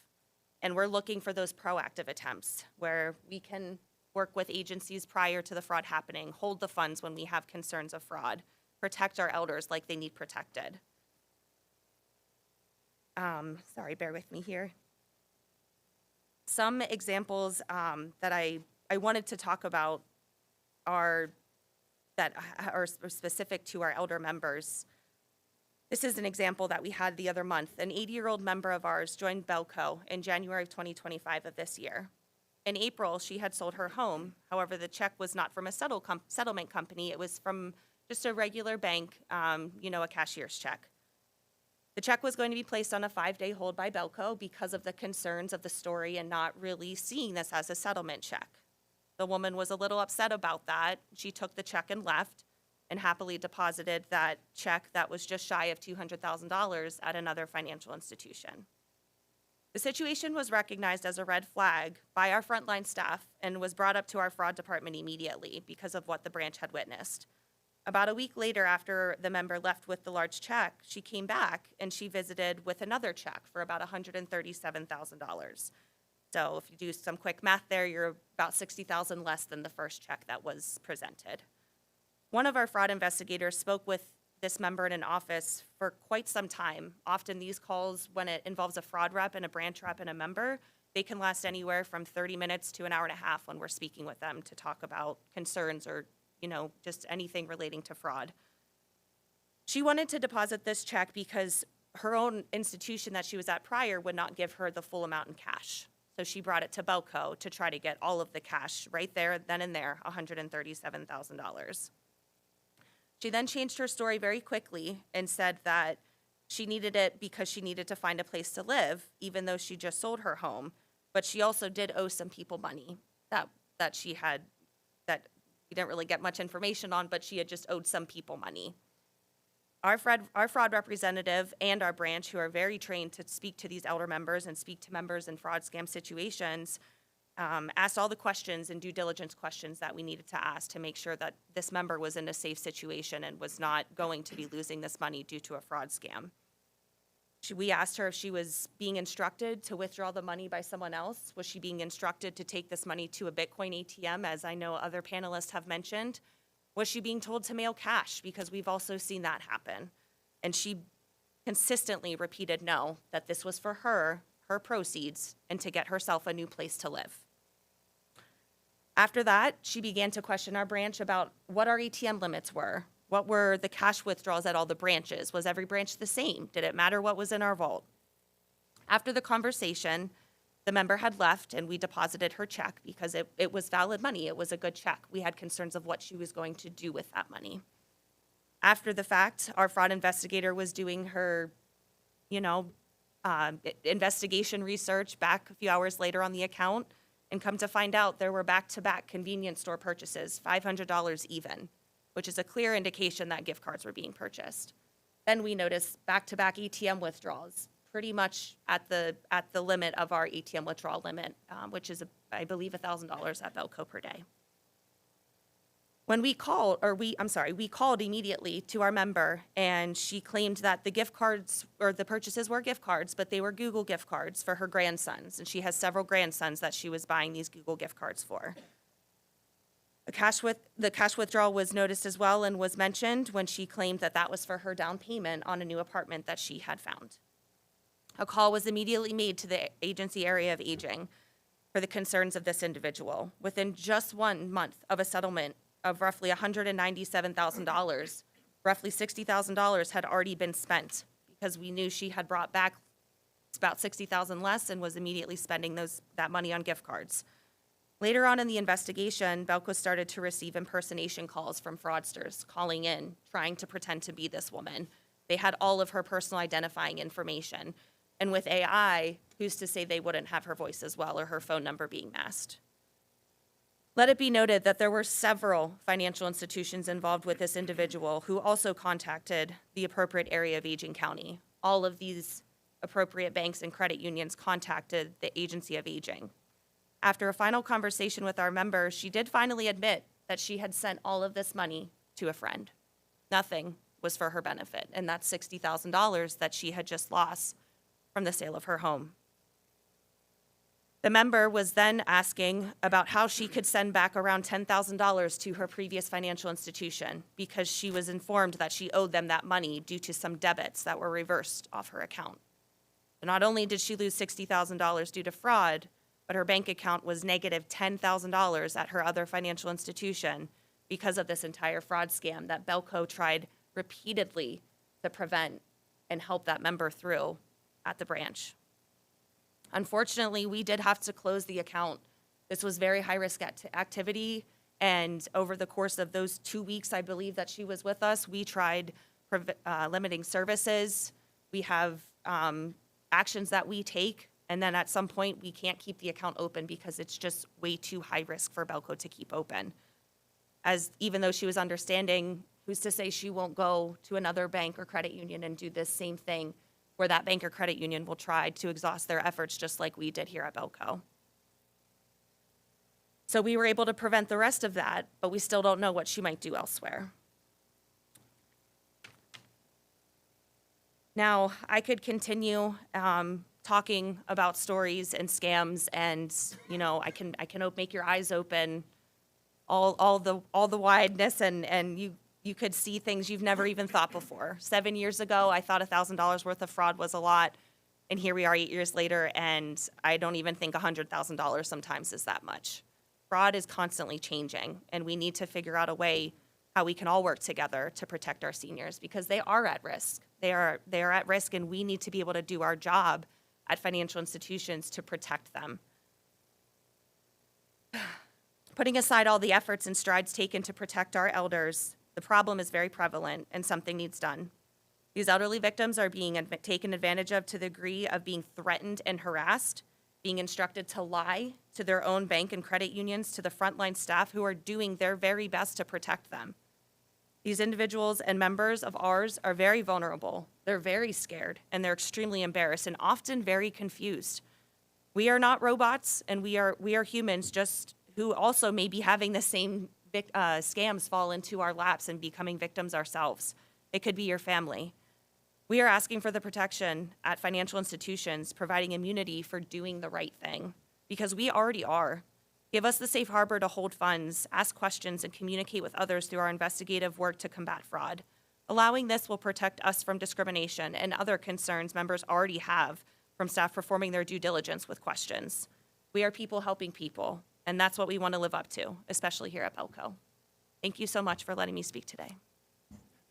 And we're looking for those proactive attempts where we can work with agencies prior to the fraud happening, hold the funds when we have concerns of fraud, protect our elders like they need protected. Sorry, bear with me here. Some examples that I wanted to talk about are specific to our elder members. This is an example that we had the other month. An 80-year-old member of ours joined Belco in January of 2025 of this year. In April, she had sold her home. However, the check was not from a settlement company. It was from just a regular bank, a cashier's check. The check was going to be placed on a 5-day hold by Belco because of the concerns of the story and not really seeing this as a settlement check. The woman was a little upset about that. She took the check and left and happily deposited that check that was just shy of $200,000 at another financial institution. The situation was recognized as a red flag by our frontline staff and was brought up to our fraud department immediately because of what the branch had witnessed. About a week later, after the member left with the large check, she came back and she visited with another check for about $137,000. So if you do some quick math there, you're about $60,000 less than the first check that was presented. One of our fraud investigators spoke with this member in an office for quite some time. Often these calls, when it involves a fraud rep and a branch rep and a member, they can last anywhere from 30 minutes to an hour and a half when we're speaking with them to talk about concerns or, just anything relating to fraud. She wanted to deposit this check because her own institution that she was at prior would not give her the full amount in cash. So she brought it to Belco to try to get all of the cash right there, then and there, $137,000. She then changed her story very quickly and said that she needed it because she needed to find a place to live, even though she just sold her home. But she also did owe some people money that she had, that we didn't really get much information on, but she had just owed some people money. Our fraud representative and our branch, who are very trained to speak to these elder members and speak to members in fraud scam situations, asked all the questions and due diligence questions that we needed to ask to make sure that this member was in a safe situation and was not going to be losing this money due to a fraud scam. We asked her if she was being instructed to withdraw the money by someone else. Was she being instructed to take this money to a Bitcoin ATM, as I know other panelists have mentioned? Was she being told to mail cash? Because we've also seen that happen. And she consistently repeated no, that this was for her proceeds, and to get herself a new place to live. After that, she began to question our branch about what our ATM limits were. What were the cash withdrawals at all the branches? Was every branch the same? Did it matter what was in our vault? After the conversation, the member had left and we deposited her check because it was valid money. It was a good check. We had concerns of what she was going to do with that money. After the fact, our fraud investigator was doing her, investigation research back a few hours later on the account, and come to find out there were back-to-back convenience store purchases, $500 even, which is a clear indication that gift cards were being purchased. Then we noticed back-to-back ATM withdrawals, pretty much at the limit of our ATM withdrawal limit, which is, I believe, $1,000 at Belco per day. When we called immediately to our member, and she claimed that the gift cards, or the purchases were gift cards, but they were Google gift cards for her grandsons, and she has several grandsons that she was buying these Google gift cards for. The cash withdrawal was noticed as well and was mentioned when she claimed that that was for her down payment on a new apartment that she had found. A call was immediately made to the agency area of aging for the concerns of this individual. Within just 1 month of a settlement of roughly $197,000, roughly $60,000 had already been spent because we knew she had brought back about $60,000 less and was immediately spending that money on gift cards. Later on in the investigation, Belco started to receive impersonation calls from fraudsters calling in, trying to pretend to be this woman. They had all of her personal identifying information. And with AI, who's to say they wouldn't have her voice as well or her phone number being masked? Let it be noted that there were several financial institutions involved with this individual who also contacted the appropriate area of Aging County. All of these appropriate banks and credit unions contacted the Agency of Aging. After a final conversation with our member, she did finally admit that she had sent all of this money to a friend. Nothing was for her benefit, and that's $60,000 that she had just lost from the sale of her home. The member was then asking about how she could send back around $10,000 to her previous financial institution because she was informed that she owed them that money due to some debits that were reversed off her account. So not only did she lose $60,000 due to fraud, but her bank account was negative $10,000 at her other financial institution because of this entire fraud scam that Belco tried repeatedly to prevent and help that member through at the branch. Unfortunately, we did have to close the account. This was very high-risk activity, and over the course of those 2 weeks, I believe, that she was with us, we tried limiting services. We have actions that we take, and then at some point, we can't keep the account open because it's just way too high risk for Belco to keep open. As even though she was understanding, who's to say she won't go to another bank or credit union and do this same thing where that bank or credit union will try to exhaust their efforts just like we did here at Belco. So we were able to prevent the rest of that, but we still don't know what she might do elsewhere. Now, I could continue talking about stories and scams, and I can make your eyes open, all the wideness, and you could see things you've never even thought before. 7 years ago, I thought $1,000 worth of fraud was a lot, and here we are 8 years later, and I don't even think $100,000 sometimes is that much. Fraud is constantly changing, and we need to figure out a way how we can all work together to protect our seniors because they are at risk. They are at risk, and we need to be able to do our job at financial institutions to protect them. Putting aside all the efforts and strides taken to protect our elders, the problem is very prevalent and something needs done. These elderly victims are being taken advantage of to the degree of being threatened and harassed, being instructed to lie to their own bank and credit unions, to the frontline staff who are doing their very best to protect them. These individuals and members of ours are very vulnerable. They're very scared, and they're extremely embarrassed and often very confused. We are not robots, and we are humans just who also may be having the same scams fall into our laps and becoming victims ourselves. It could be your family. We are asking for the protection at financial institutions, providing immunity for doing the right thing, because we already are. Give us the safe harbor to hold funds, ask questions, and communicate with others through our investigative work to combat fraud. Allowing this will protect us from discrimination and other concerns members already have from staff performing their due diligence with questions. We are people helping people, and that's what we want to live up to, especially here at Belco. Thank you so much for letting me speak today.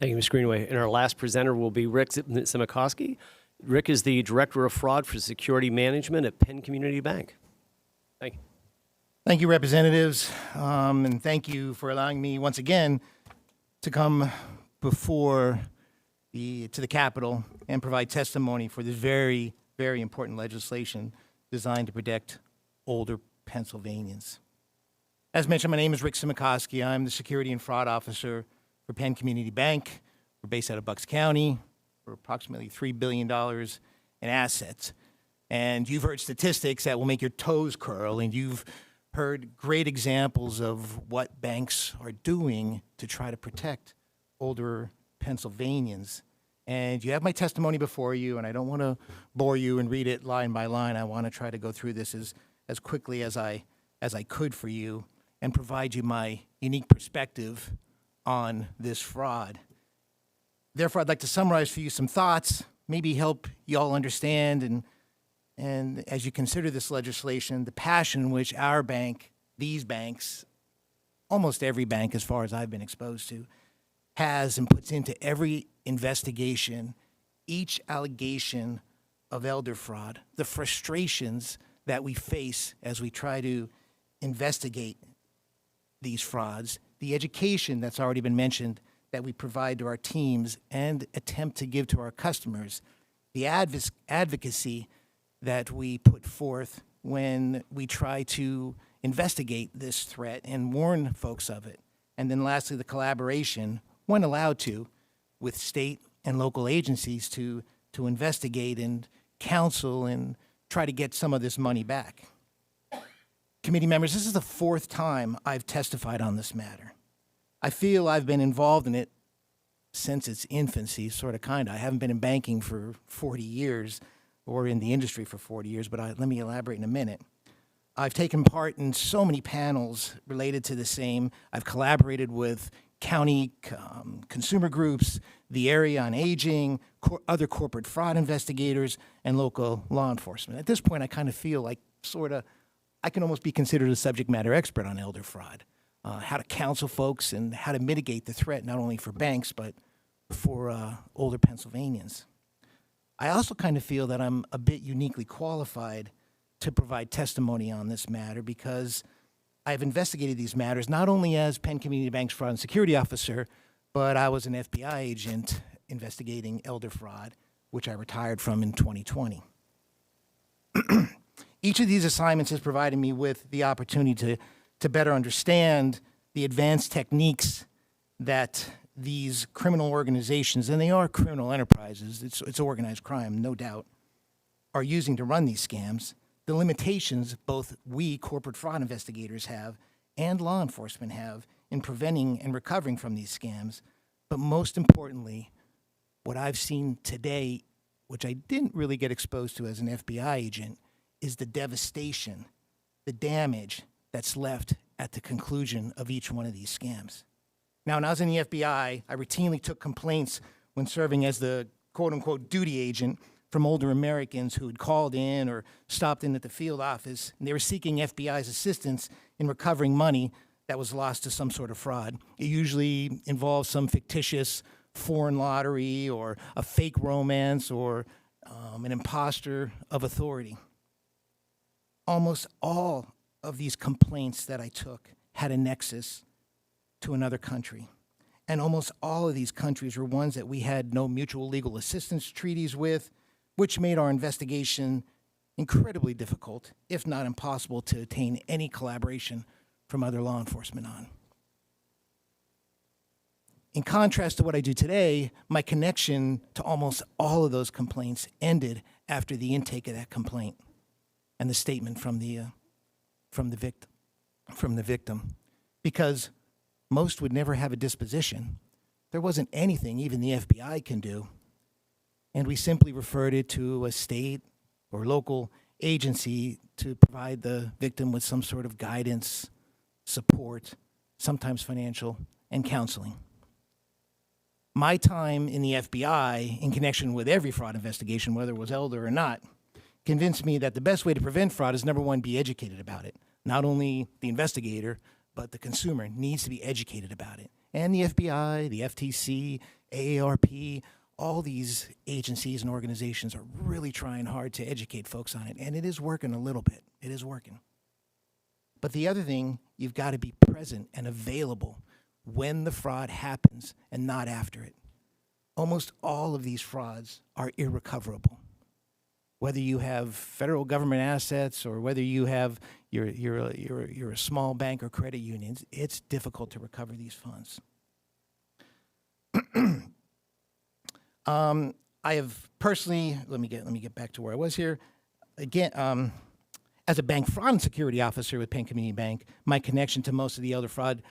Thank you, Ms. Greenway. And our last presenter will be Rick Simikoski. Rick is the Director of Fraud for Security Management at Penn Community Bank. Thank you. Thank you, representatives, and thank you for allowing me once again to come before to the Capitol and provide testimony for this very, very important legislation designed to protect older Pennsylvanians. As mentioned, my name is Rick Simikoski. I'm the Security and Fraud Officer for Penn Community Bank. We're based out of Bucks County. We're approximately $3 billion in assets. And you've heard statistics that will make your toes curl, and you've heard great examples of what banks are doing to try to protect older Pennsylvanians. And you have my testimony before you, and I don't want to bore you and read it line by line. I want to try to go through this as quickly as I could for you and provide you my unique perspective on this fraud. Therefore, I'd like to summarize for you some thoughts, maybe help you all understand and as you consider this legislation, the passion in which our bank, these banks, almost every bank as far as I've been exposed to, has and puts into every investigation, each allegation of elder fraud, the frustrations that we face as we try to investigate these frauds, the education that's already been mentioned that we provide to our teams and attempt to give to our customers, the advocacy that we put forth when we try to investigate this threat and warn folks of it. And then lastly, the collaboration, when allowed to, with state and local agencies to investigate and counsel and try to get some of this money back. Committee members, this is the fourth time I've testified on this matter. I feel I've been involved in it since its infancy, sort of, kind of. I haven't been in banking for 40 years or in the industry for 40 years, but let me elaborate in a minute. I've taken part in so many panels related to the same. I've collaborated with county consumer groups, the Area on Aging, other corporate fraud investigators, and local law enforcement. At this point, I kind of feel like I can almost be considered a subject matter expert on elder fraud, how to counsel folks and how to mitigate the threat, not only for banks, but for older Pennsylvanians. I also kind of feel that I'm a bit uniquely qualified to provide testimony on this matter because I've investigated these matters not only as Penn Community Bank's fraud and security officer, but I was an FBI agent investigating elder fraud, which I retired from in 2020. Each of these assignments has provided me with the opportunity to better understand the advanced techniques that these criminal organizations, and they are criminal enterprises, it's organized crime, no doubt, are using to run these scams, the limitations both we corporate fraud investigators have and law enforcement have in preventing and recovering from these scams, but most importantly, what I've seen today, which I didn't really get exposed to as an FBI agent, is the devastation, the damage that's left at the conclusion of each one of these scams. Now, when I was in the FBI, I routinely took complaints when serving as the quote-unquote duty agent from older Americans who had called in or stopped in at the field office, and they were seeking FBI's assistance in recovering money that was lost to some sort of fraud. It usually involves some fictitious foreign lottery or a fake romance or an imposter of authority. Almost all of these complaints that I took had a nexus to another country. And almost all of these countries were ones that we had no mutual legal assistance treaties with, which made our investigation incredibly difficult, if not impossible, to attain any collaboration from other law enforcement on. In contrast to what I do today, my connection to almost all of those complaints ended after the intake of that complaint and the statement from the victim, because most would never have a disposition. There wasn't anything even the FBI can do, and we simply referred it to a state or local agency to provide the victim with some sort of guidance, support, sometimes financial, and counseling. My time in the FBI, in connection with every fraud investigation, whether it was elder or not, convinced me that the best way to prevent fraud is, number one, be educated about it. Not only the investigator, but the consumer needs to be educated about it. And the FBI, the FTC, AARP, all these agencies and organizations are really trying hard to educate folks on it. And it is working a little bit. It is working. But the other thing, you've got to be present and available when the fraud happens and not after it. Almost all of these frauds are irrecoverable. Whether you have federal government assets or whether you have you're a small bank or credit union, it's difficult to recover these funds. I have personally, let me get back to where I was here. Again, as a bank fraud and security officer with Penn Community Bank, my connection to most of the elder fraud,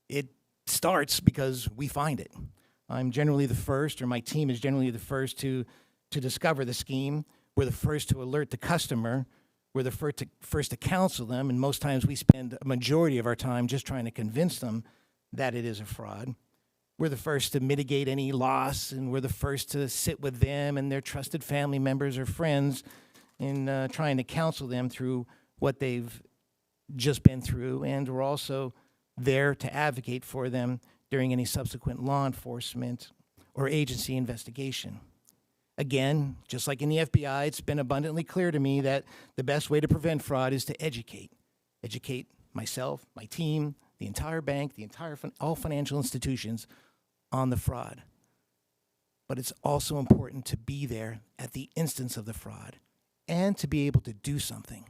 it starts because we find it. I'm generally the first, or my team is generally the first to discover the scheme. We're the first to alert the customer. We're the first to counsel them, and most times we spend a majority of our time just trying to convince them that it is a fraud. We're the first to mitigate any loss, and we're the first to sit with them and their trusted family members or friends in trying to counsel them through what they've just been through, and we're also there to advocate for them during any subsequent law enforcement or agency investigation. Again, just like in the FBI, it's been abundantly clear to me that the best way to prevent fraud is to educate. Educate myself, my team, the entire bank, all financial institutions on the fraud. But it's also important to be there at the instance of the fraud and to be able to do something.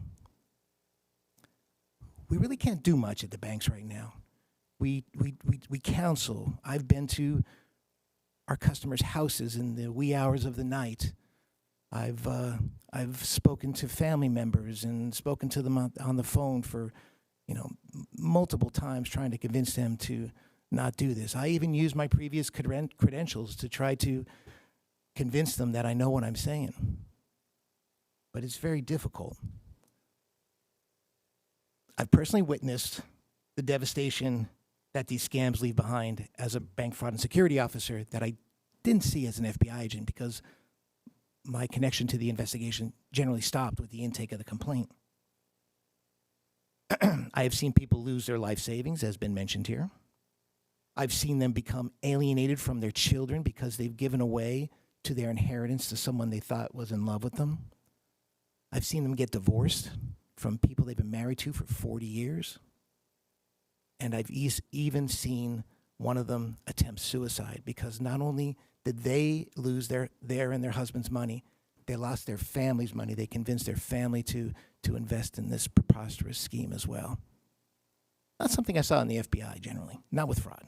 We really can't do much at the banks right now. We counsel. I've been to our customers' houses in the wee hours of the night I've spoken to family members and spoken to them on the phone for, multiple times trying to convince them to not do this. I even used my previous credentials to try to convince them that I know what I'm saying. But it's very difficult. I've personally witnessed the devastation that these scams leave behind as a bank fraud and security officer that I didn't see as an FBI agent because my connection to the investigation generally stopped with the intake of the complaint. I have seen people lose their life savings, as been mentioned here. I've seen them become alienated from their children because they've given away to their inheritance to someone they thought was in love with them. I've seen them get divorced from people they've been married to for 40 years. And I've even seen one of them attempt suicide because not only did they lose their and their husband's money, they lost their family's money. They convinced their family to invest in this preposterous scheme as well. That's something I saw in the FBI generally, not with fraud.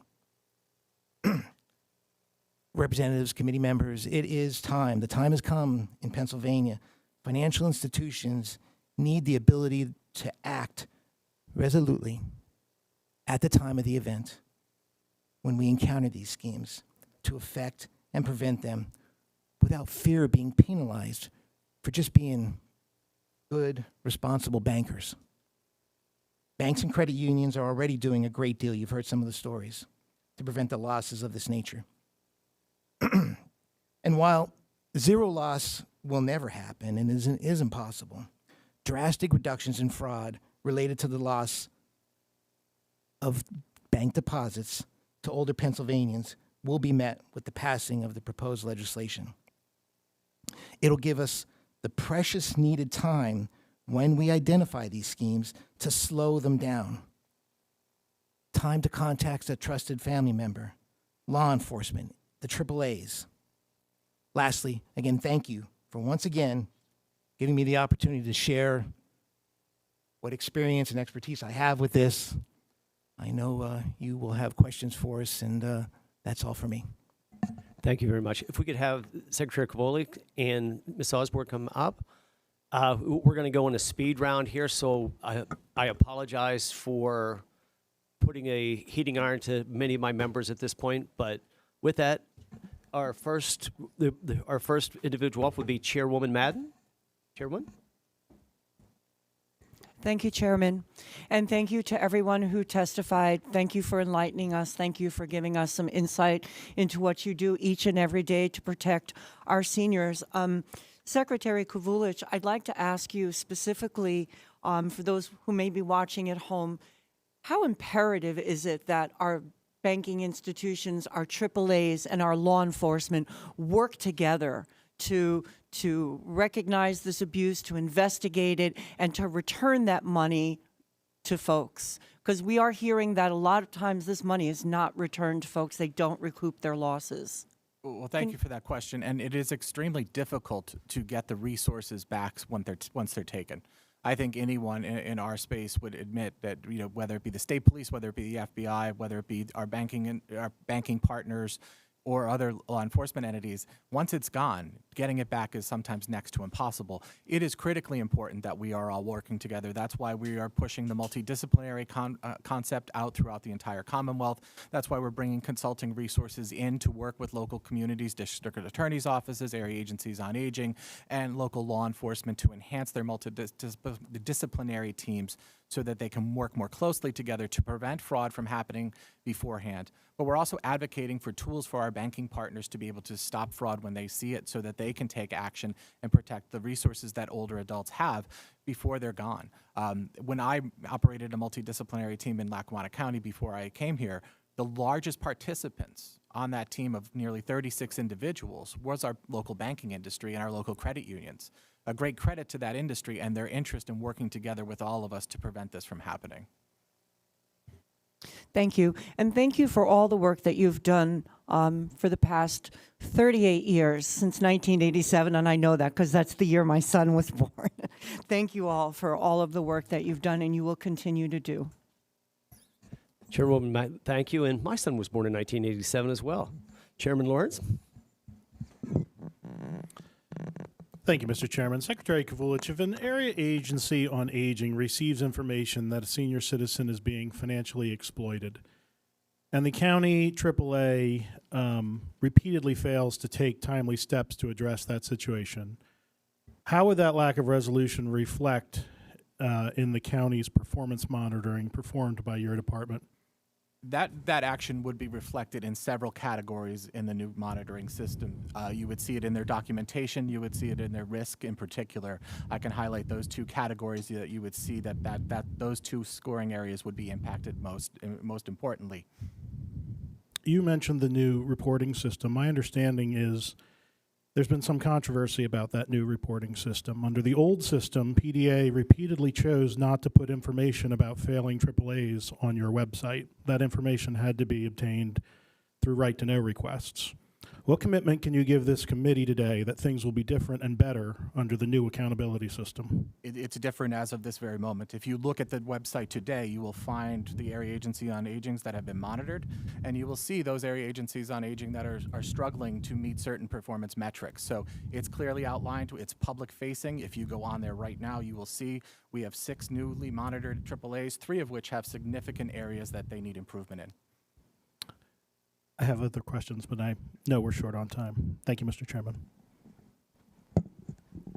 Representatives, committee members, it is time. The time has come in Pennsylvania. Financial institutions need the ability to act resolutely at the time of the event when we encounter these schemes to affect and prevent them without fear of being penalized for just being good, responsible bankers. Banks and credit unions are already doing a great deal. You've heard some of the stories to prevent the losses of this nature. And while zero loss will never happen and is impossible, drastic reductions in fraud related to the loss of bank deposits to older Pennsylvanians will be met with the passing of the proposed legislation. It'll give us the precious needed time when we identify these schemes to slow them down. Time to contact a trusted family member, law enforcement, the AAAs. Lastly, again, thank you for once again giving me the opportunity to share what experience and expertise I have with this. I know you will have questions for us, and that's all for me. Thank you very much. If we could have Secretary Kvolic and Ms. Osborne come up. We're going to go in a speed round here, so I apologize for putting a heating iron to many of my members at this point. But with that, our first individual up would be Chairwoman Madden. Chairwoman. Thank you, Chairman. And thank you to everyone who testified. Thank you for enlightening us. Thank you for giving us some insight into what you do each and every day to protect our seniors. Secretary Kvolic, I'd like to ask you specifically, for those who may be watching at home, how imperative is it that our banking institutions, our AAAs, and our law enforcement work together to recognize this abuse, to investigate it, and to return that money to folks? Because we are hearing that a lot of times this money is not returned to folks. They don't recoup their losses. Well, thank you for that question. And it is extremely difficult to get the resources back once they're taken. I think anyone in our space would admit that, whether it be the state police, whether it be the FBI, whether it be our banking partners, or other law enforcement entities, once it's gone, getting it back is sometimes next to impossible. It is critically important that we are all working together. That's why we are pushing the multidisciplinary concept out throughout the entire Commonwealth. That's why we're bringing consulting resources in to work with local communities, district attorneys' offices, area agencies on aging, and local law enforcement to enhance their multidisciplinary teams so that they can work more closely together to prevent fraud from happening beforehand. But we're also advocating for tools for our banking partners to be able to stop fraud when they see it so that they can take action and protect the resources that older adults have before they're gone. When I operated a multidisciplinary team in Lackawanna County before I came here, the largest participants on that team of nearly 36 individuals was our local banking industry and our local credit unions. A great credit to that industry and their interest in working together with all of us to prevent this from happening. Thank you. And thank you for all the work that you've done for the past 38 years, since 1987, and I know that because that's the year my son was born. Thank you all for all of the work that you've done and you will continue to do. Chairwoman Matt, thank you. And my son was born in 1987 as well. Chairman Lawrence. Thank you, Mr. Chairman. Secretary Kavulich, if an area agency on aging receives information that a senior citizen is being financially exploited, and the county AAA repeatedly fails to take timely steps to address that situation, how would that lack of resolution reflect in the county's performance monitoring performed by your department? That action would be reflected in several categories in the new monitoring system. You would see it in their documentation. You would see it in their risk in particular. I can highlight those two categories that you would see that those two scoring areas would be impacted most importantly. You mentioned the new reporting system. My understanding is there's been some controversy about that new reporting system. Under the old system, PDA repeatedly chose not to put information about failing AAAs on your website. That information had to be obtained through right-to-know requests. What commitment can you give this committee today that things will be different and better under the new accountability system? It's different as of this very moment. If you look at the website today, you will find the area agency on agings that have been monitored, and you will see those area agencies on aging that are struggling to meet certain performance metrics. So it's clearly outlined. It's public facing. If you go on there right now, you will see we have 6 newly monitored AAAs, 3 of which have significant areas that they need improvement in. I have other questions, but I know we're short on time. Thank you, Mr. Chairman.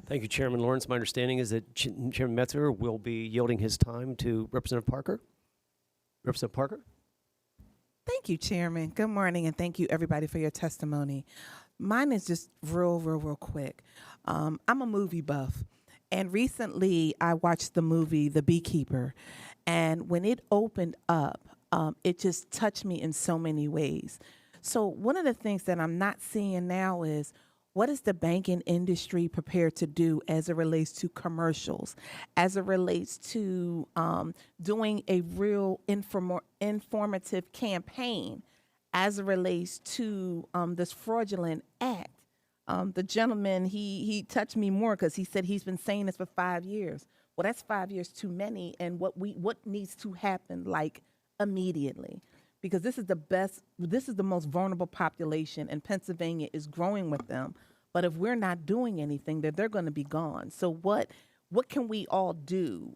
Thank you, Chairman Lawrence. My understanding is that Chairman Metzer will be yielding his time to Representative Parker. Representative Parker? Thank you, Chairman. Good morning, and thank you, everybody, for your testimony. Mine is just real quick. I'm a movie buff, and recently I watched the movie The Beekeeper, and when it opened up, it just touched me in so many ways. So one of the things that I'm not seeing now is what is the banking industry prepared to do as it relates to commercials, as it relates to doing a real informative campaign, as it relates to this fraudulent act. The gentleman, he touched me more because he said he's been saying this for 5 years. Well, that's 5 years too many, and what needs to happen, like, immediately, because this is the most vulnerable population, and Pennsylvania is growing with them. But if we're not doing anything, they're going to be gone. So what can we all do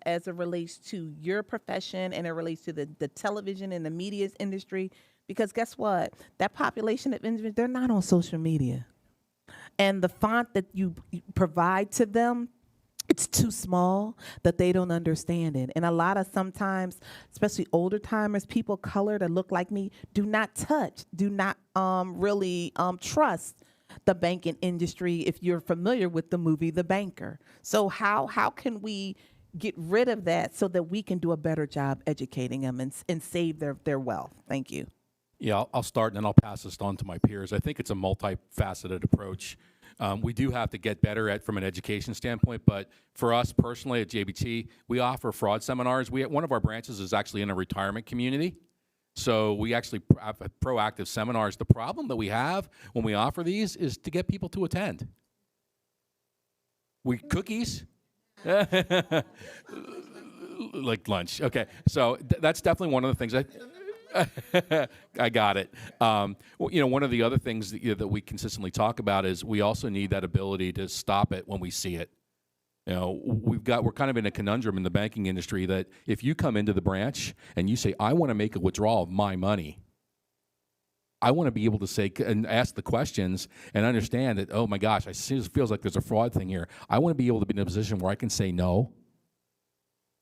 as it relates to your profession and it relates to the television and the media industry? Because guess what? That population of individuals, they're not on social media. And the font that you provide to them, it's too small that they don't understand it. And a lot of sometimes, especially older timers, people of color that look like me, do not really trust the banking industry if you're familiar with the movie The Banker. So how can we get rid of that so that we can do a better job educating them and save their wealth? Thank you. Yeah, I'll start and then I'll pass this on to my peers. I think it's a multifaceted approach. We do have to get better at from an education standpoint, but for us personally at JBT, we offer fraud seminars. One of our branches is actually in a retirement community, so we actually have proactive seminars. The problem that we have when we offer these is to get people to attend. Cookies, like lunch. Okay, so that's definitely one of the things. I got it. Well, one of the other things that we consistently talk about is we also need that ability to stop it when we see it. We're kind of in a conundrum in the banking industry that if you come into the branch and you say, I want to make a withdrawal of my money, I want to be able to say and ask the questions and understand that, oh my gosh, it feels like there's a fraud thing here. I want to be able to be in a position where I can say no.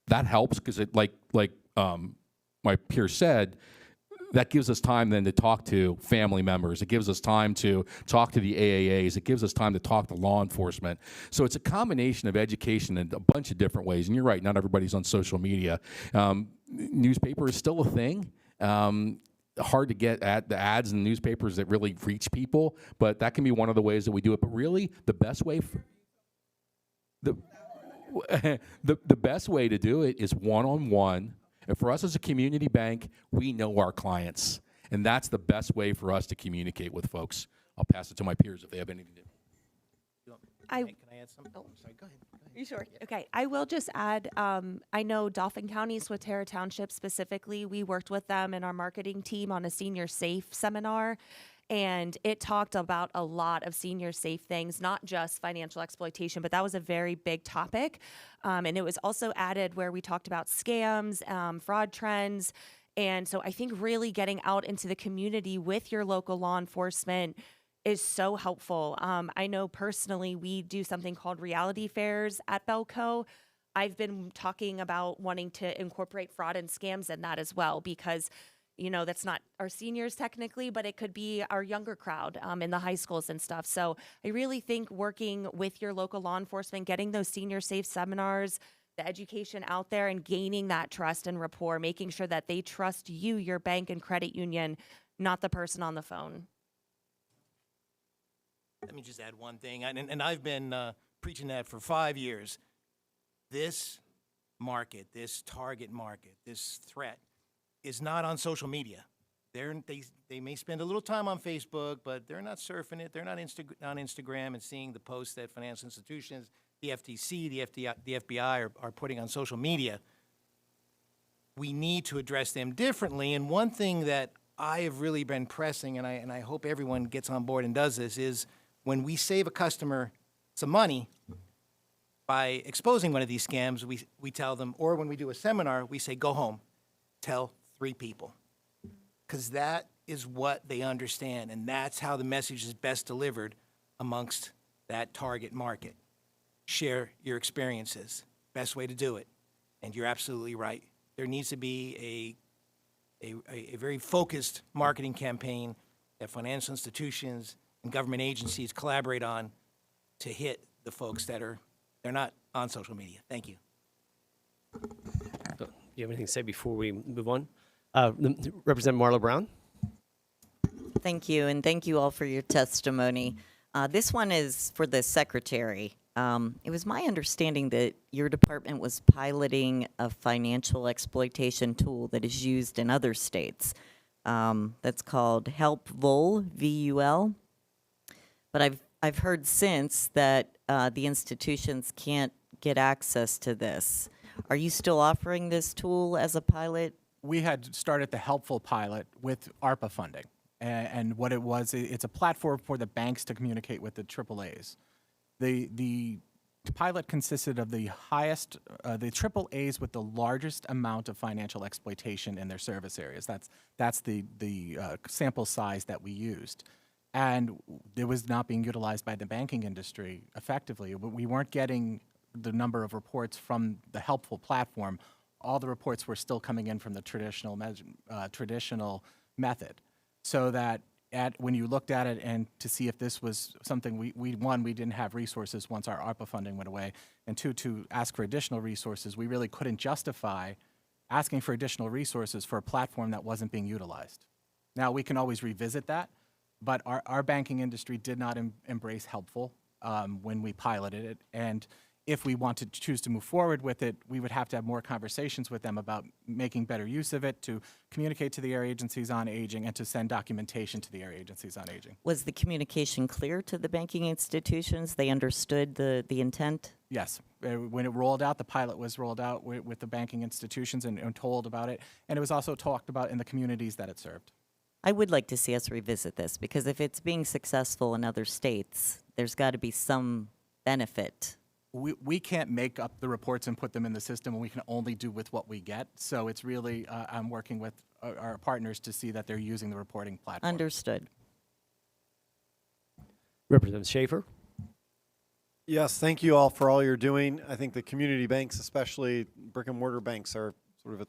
That helps because it, like my peer said, that gives us time then to talk to family members. It gives us time to talk to the AAAs. It gives us time to talk to law enforcement. So it's a combination of education in a bunch of different ways. And you're right, not everybody's on social media. Newspaper is still a thing. Hard to get at the ads in newspapers that really reach people, but that can be one of the ways that we do it. But really, the best way the best way to do it is one-on-one. And for us as a community bank, we know our clients. And that's the best way for us to communicate with folks. I'll pass it to my peers if they have anything to do. Can I add something? Oh, sorry, go ahead. You sure? Okay, I will just add, I know Dauphin County, Swatara Township specifically, we worked with them and our marketing team on a senior safe seminar. And it talked about a lot of senior safe things, not just financial exploitation, but that was a very big topic. And it was also added where we talked about scams, fraud trends. And so I think really getting out into the community with your local law enforcement is so helpful. I know personally we do something called reality fairs at Belco. I've been talking about wanting to incorporate fraud and scams in that as well because, you know, that's not our seniors technically, but it could be our younger crowd in the high schools and stuff. So I really think working with your local law enforcement, getting those senior safe seminars, the education out there and gaining that trust and rapport, making sure that they trust you, your bank and credit union, not the person on the phone. Let me just add one thing, and I've been preaching that for 5 years. This market, this target market, this threat is not on social media. They may spend a little time on Facebook, but they're not surfing it. They're not on Instagram and seeing the posts that financial institutions, the FTC, the FBI are putting on social media. We need to address them differently. And one thing that I have really been pressing, and I hope everyone gets on board and does this, is when we save a customer some money by exposing one of these scams, we tell them, or when we do a seminar, we say, go home, tell 3 people. Because that is what they understand, and that's how the message is best delivered amongst that target market. Share your experiences. Best way to do it. And you're absolutely right. There needs to be a very focused marketing campaign that financial institutions and government agencies collaborate on to hit the folks they're not on social media. Thank you. Do you have anything to say before we move on? Representative Marla Brown. Thank you, and thank you all for your testimony. This one is for the secretary. It was my understanding that your department was piloting a financial exploitation tool that is used in other states. That's called HelpVul, V-U-L. But I've heard since that the institutions can't get access to this. Are you still offering this tool as a pilot? We had started the Helpful pilot with ARPA funding. And what it was, it's a platform for the banks to communicate with the AAAs. The pilot consisted of the highest, the AAAs with the largest amount of financial exploitation in their service areas. That's the sample size that we used. And it was not being utilized by the banking industry effectively. We weren't getting the number of reports from the Helpful platform. All the reports were still coming in from the traditional method. So that when you looked at it and to see if this was something we didn't have resources once our ARPA funding went away, and 2, to ask for additional resources, we really couldn't justify asking for additional resources for a platform that wasn't being utilized. Now, we can always revisit that, but our banking industry did not embrace Helpful when we piloted it, and if we want to choose to move forward with it, we would have to have more conversations with them about making better use of it, to communicate to the area agencies on aging, and to send documentation to the area agencies on aging. Was the communication clear to the banking institutions? They understood the intent? Yes. When it rolled out, the pilot was rolled out with the banking institutions and told about it, and it was also talked about in the communities that it served. I would like to see us revisit this, because if it's being successful in other states, there's got to be some benefit. We can't make up the reports and put them in the system, and we can only do with what we get. So it's really, I'm working with our partners to see that they're using the reporting platform. Understood. Representative Schaefer. Yes, thank you all for all you're doing. I think the community banks, especially brick and mortar banks, are sort of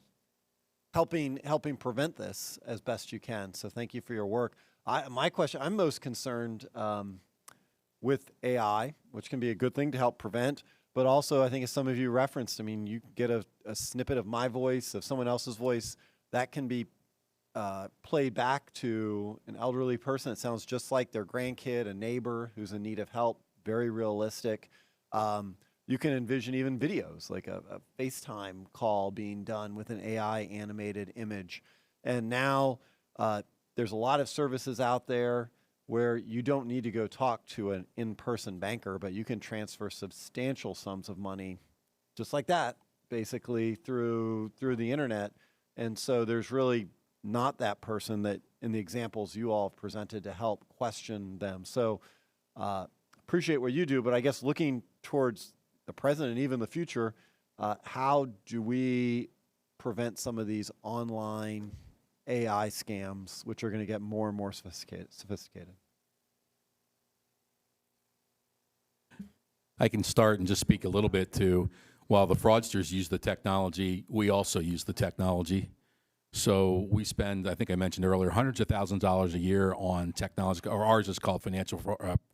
helping prevent this as best you can. So thank you for your work. My question, I'm most concerned with AI, which can be a good thing to help prevent, but also I think as some of you referenced, I mean, you get a snippet of my voice, of someone else's voice, that can be played back to an elderly person. It sounds just like their grandkid, a neighbor who's in need of help, very realistic. You can envision even videos, like a FaceTime call being done with an AI animated image. And now there's a lot of services out there where you don't need to go talk to an in-person banker, but you can transfer substantial sums of money just like that, basically through the internet. And so there's really not that person that in the examples you all have presented to help question them. So appreciate what you do, but I guess looking towards the present and even the future, how do we prevent some of these online AI scams, which are going to get more and more sophisticated? I can start and just speak a little bit to, while the fraudsters use the technology, we also use the technology. So we spend, I think I mentioned earlier, hundreds of thousands of dollars a year on technology, or ours is called Financial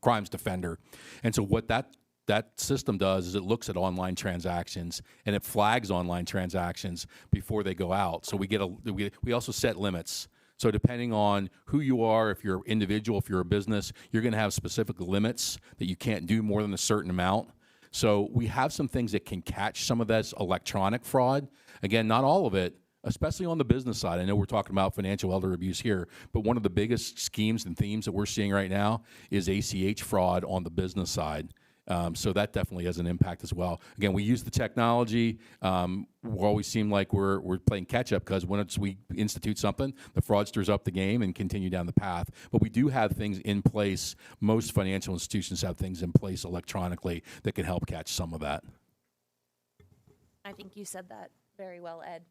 Crimes Defender. And so what that system does is it looks at online transactions and it flags online transactions before they go out. So we also set limits. So depending on who you are, if you're an individual, if you're a business, you're going to have specific limits that you can't do more than a certain amount. So we have some things that can catch some of this electronic fraud. Again, not all of it, especially on the business side. I know we're talking about financial elder abuse here, but one of the biggest schemes and themes that we're seeing right now is ACH fraud on the business side. So that definitely has an impact as well. Again, we use the technology. We always seem like we're playing catch up because once we institute something, the fraudsters up the game and continue down the path. But we do have things in place. Most financial institutions have things in place electronically that can help catch some of that. I think you said that very well, Ed.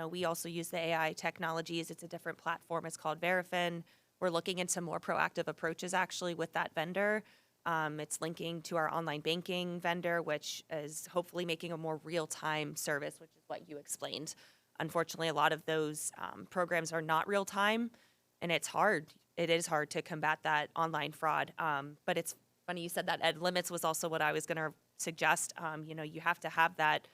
We also use the AI technologies. It's a different platform. It's called Verifin. We're looking into more proactive approaches actually with that vendor. It's linking to our online banking vendor, which is hopefully making a more real-time service, which is what you explained. Unfortunately, a lot of those programs are not real-time, and it's hard. It is hard to combat that online fraud. But it's funny you said that, Ed. Limits was also what I was going to suggest. You have to have that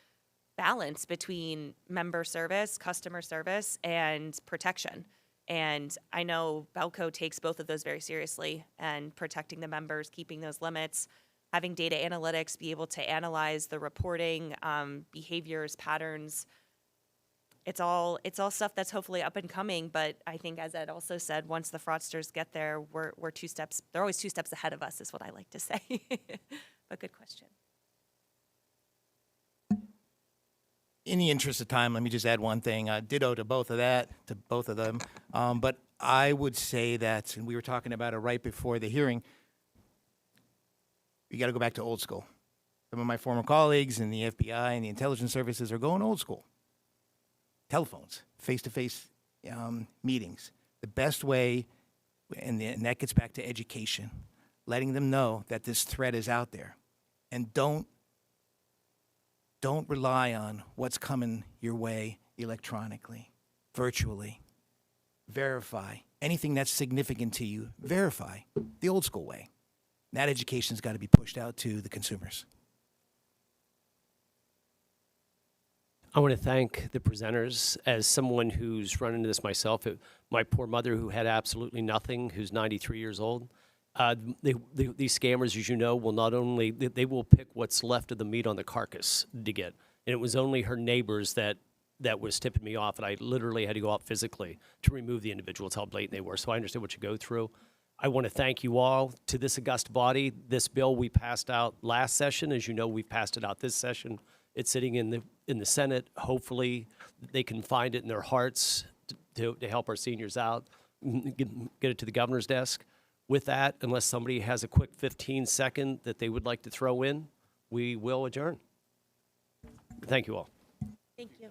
balance between member service, customer service, and protection. And I know Belco takes both of those very seriously, and protecting the members, keeping those limits, having data analytics, be able to analyze the reporting, behaviors, patterns. It's all stuff that's hopefully up and coming. But I think, as Ed also said, once the fraudsters get there, we're 2 steps. They're always 2 steps ahead of us, is what I like to say. But good question. In the interest of time, let me just add one thing. Ditto to both of them. But I would say that, and we were talking about it right before the hearing, you got to go back to old school. Some of my former colleagues in the FBI and the intelligence services are going old school. Telephones, face-to-face meetings. The best way, and that gets back to education, letting them know that this threat is out there. And don't rely on what's coming your way electronically, virtually. Verify. Anything that's significant to you, verify the old school way. That education's got to be pushed out to the consumers. I want to thank the presenters. As someone who's run into this myself, my poor mother who had absolutely nothing, who's 93 years old, these scammers, as you know, will not only, they will pick what's left of the meat on the carcass to get. And it was only her neighbors that was tipping me off, and I literally had to go out physically to remove the individuals, how blatant they were. So I understand what you go through. I want to thank you all, to this august body. This bill we passed out last session. As you know, we've passed it out this session. It's sitting in the Senate. Hopefully they can find it in their hearts to help our seniors out, get it to the governor's desk. With that, unless somebody has a quick 15-second that they would like to throw in, we will adjourn. Thank you all. Thank you.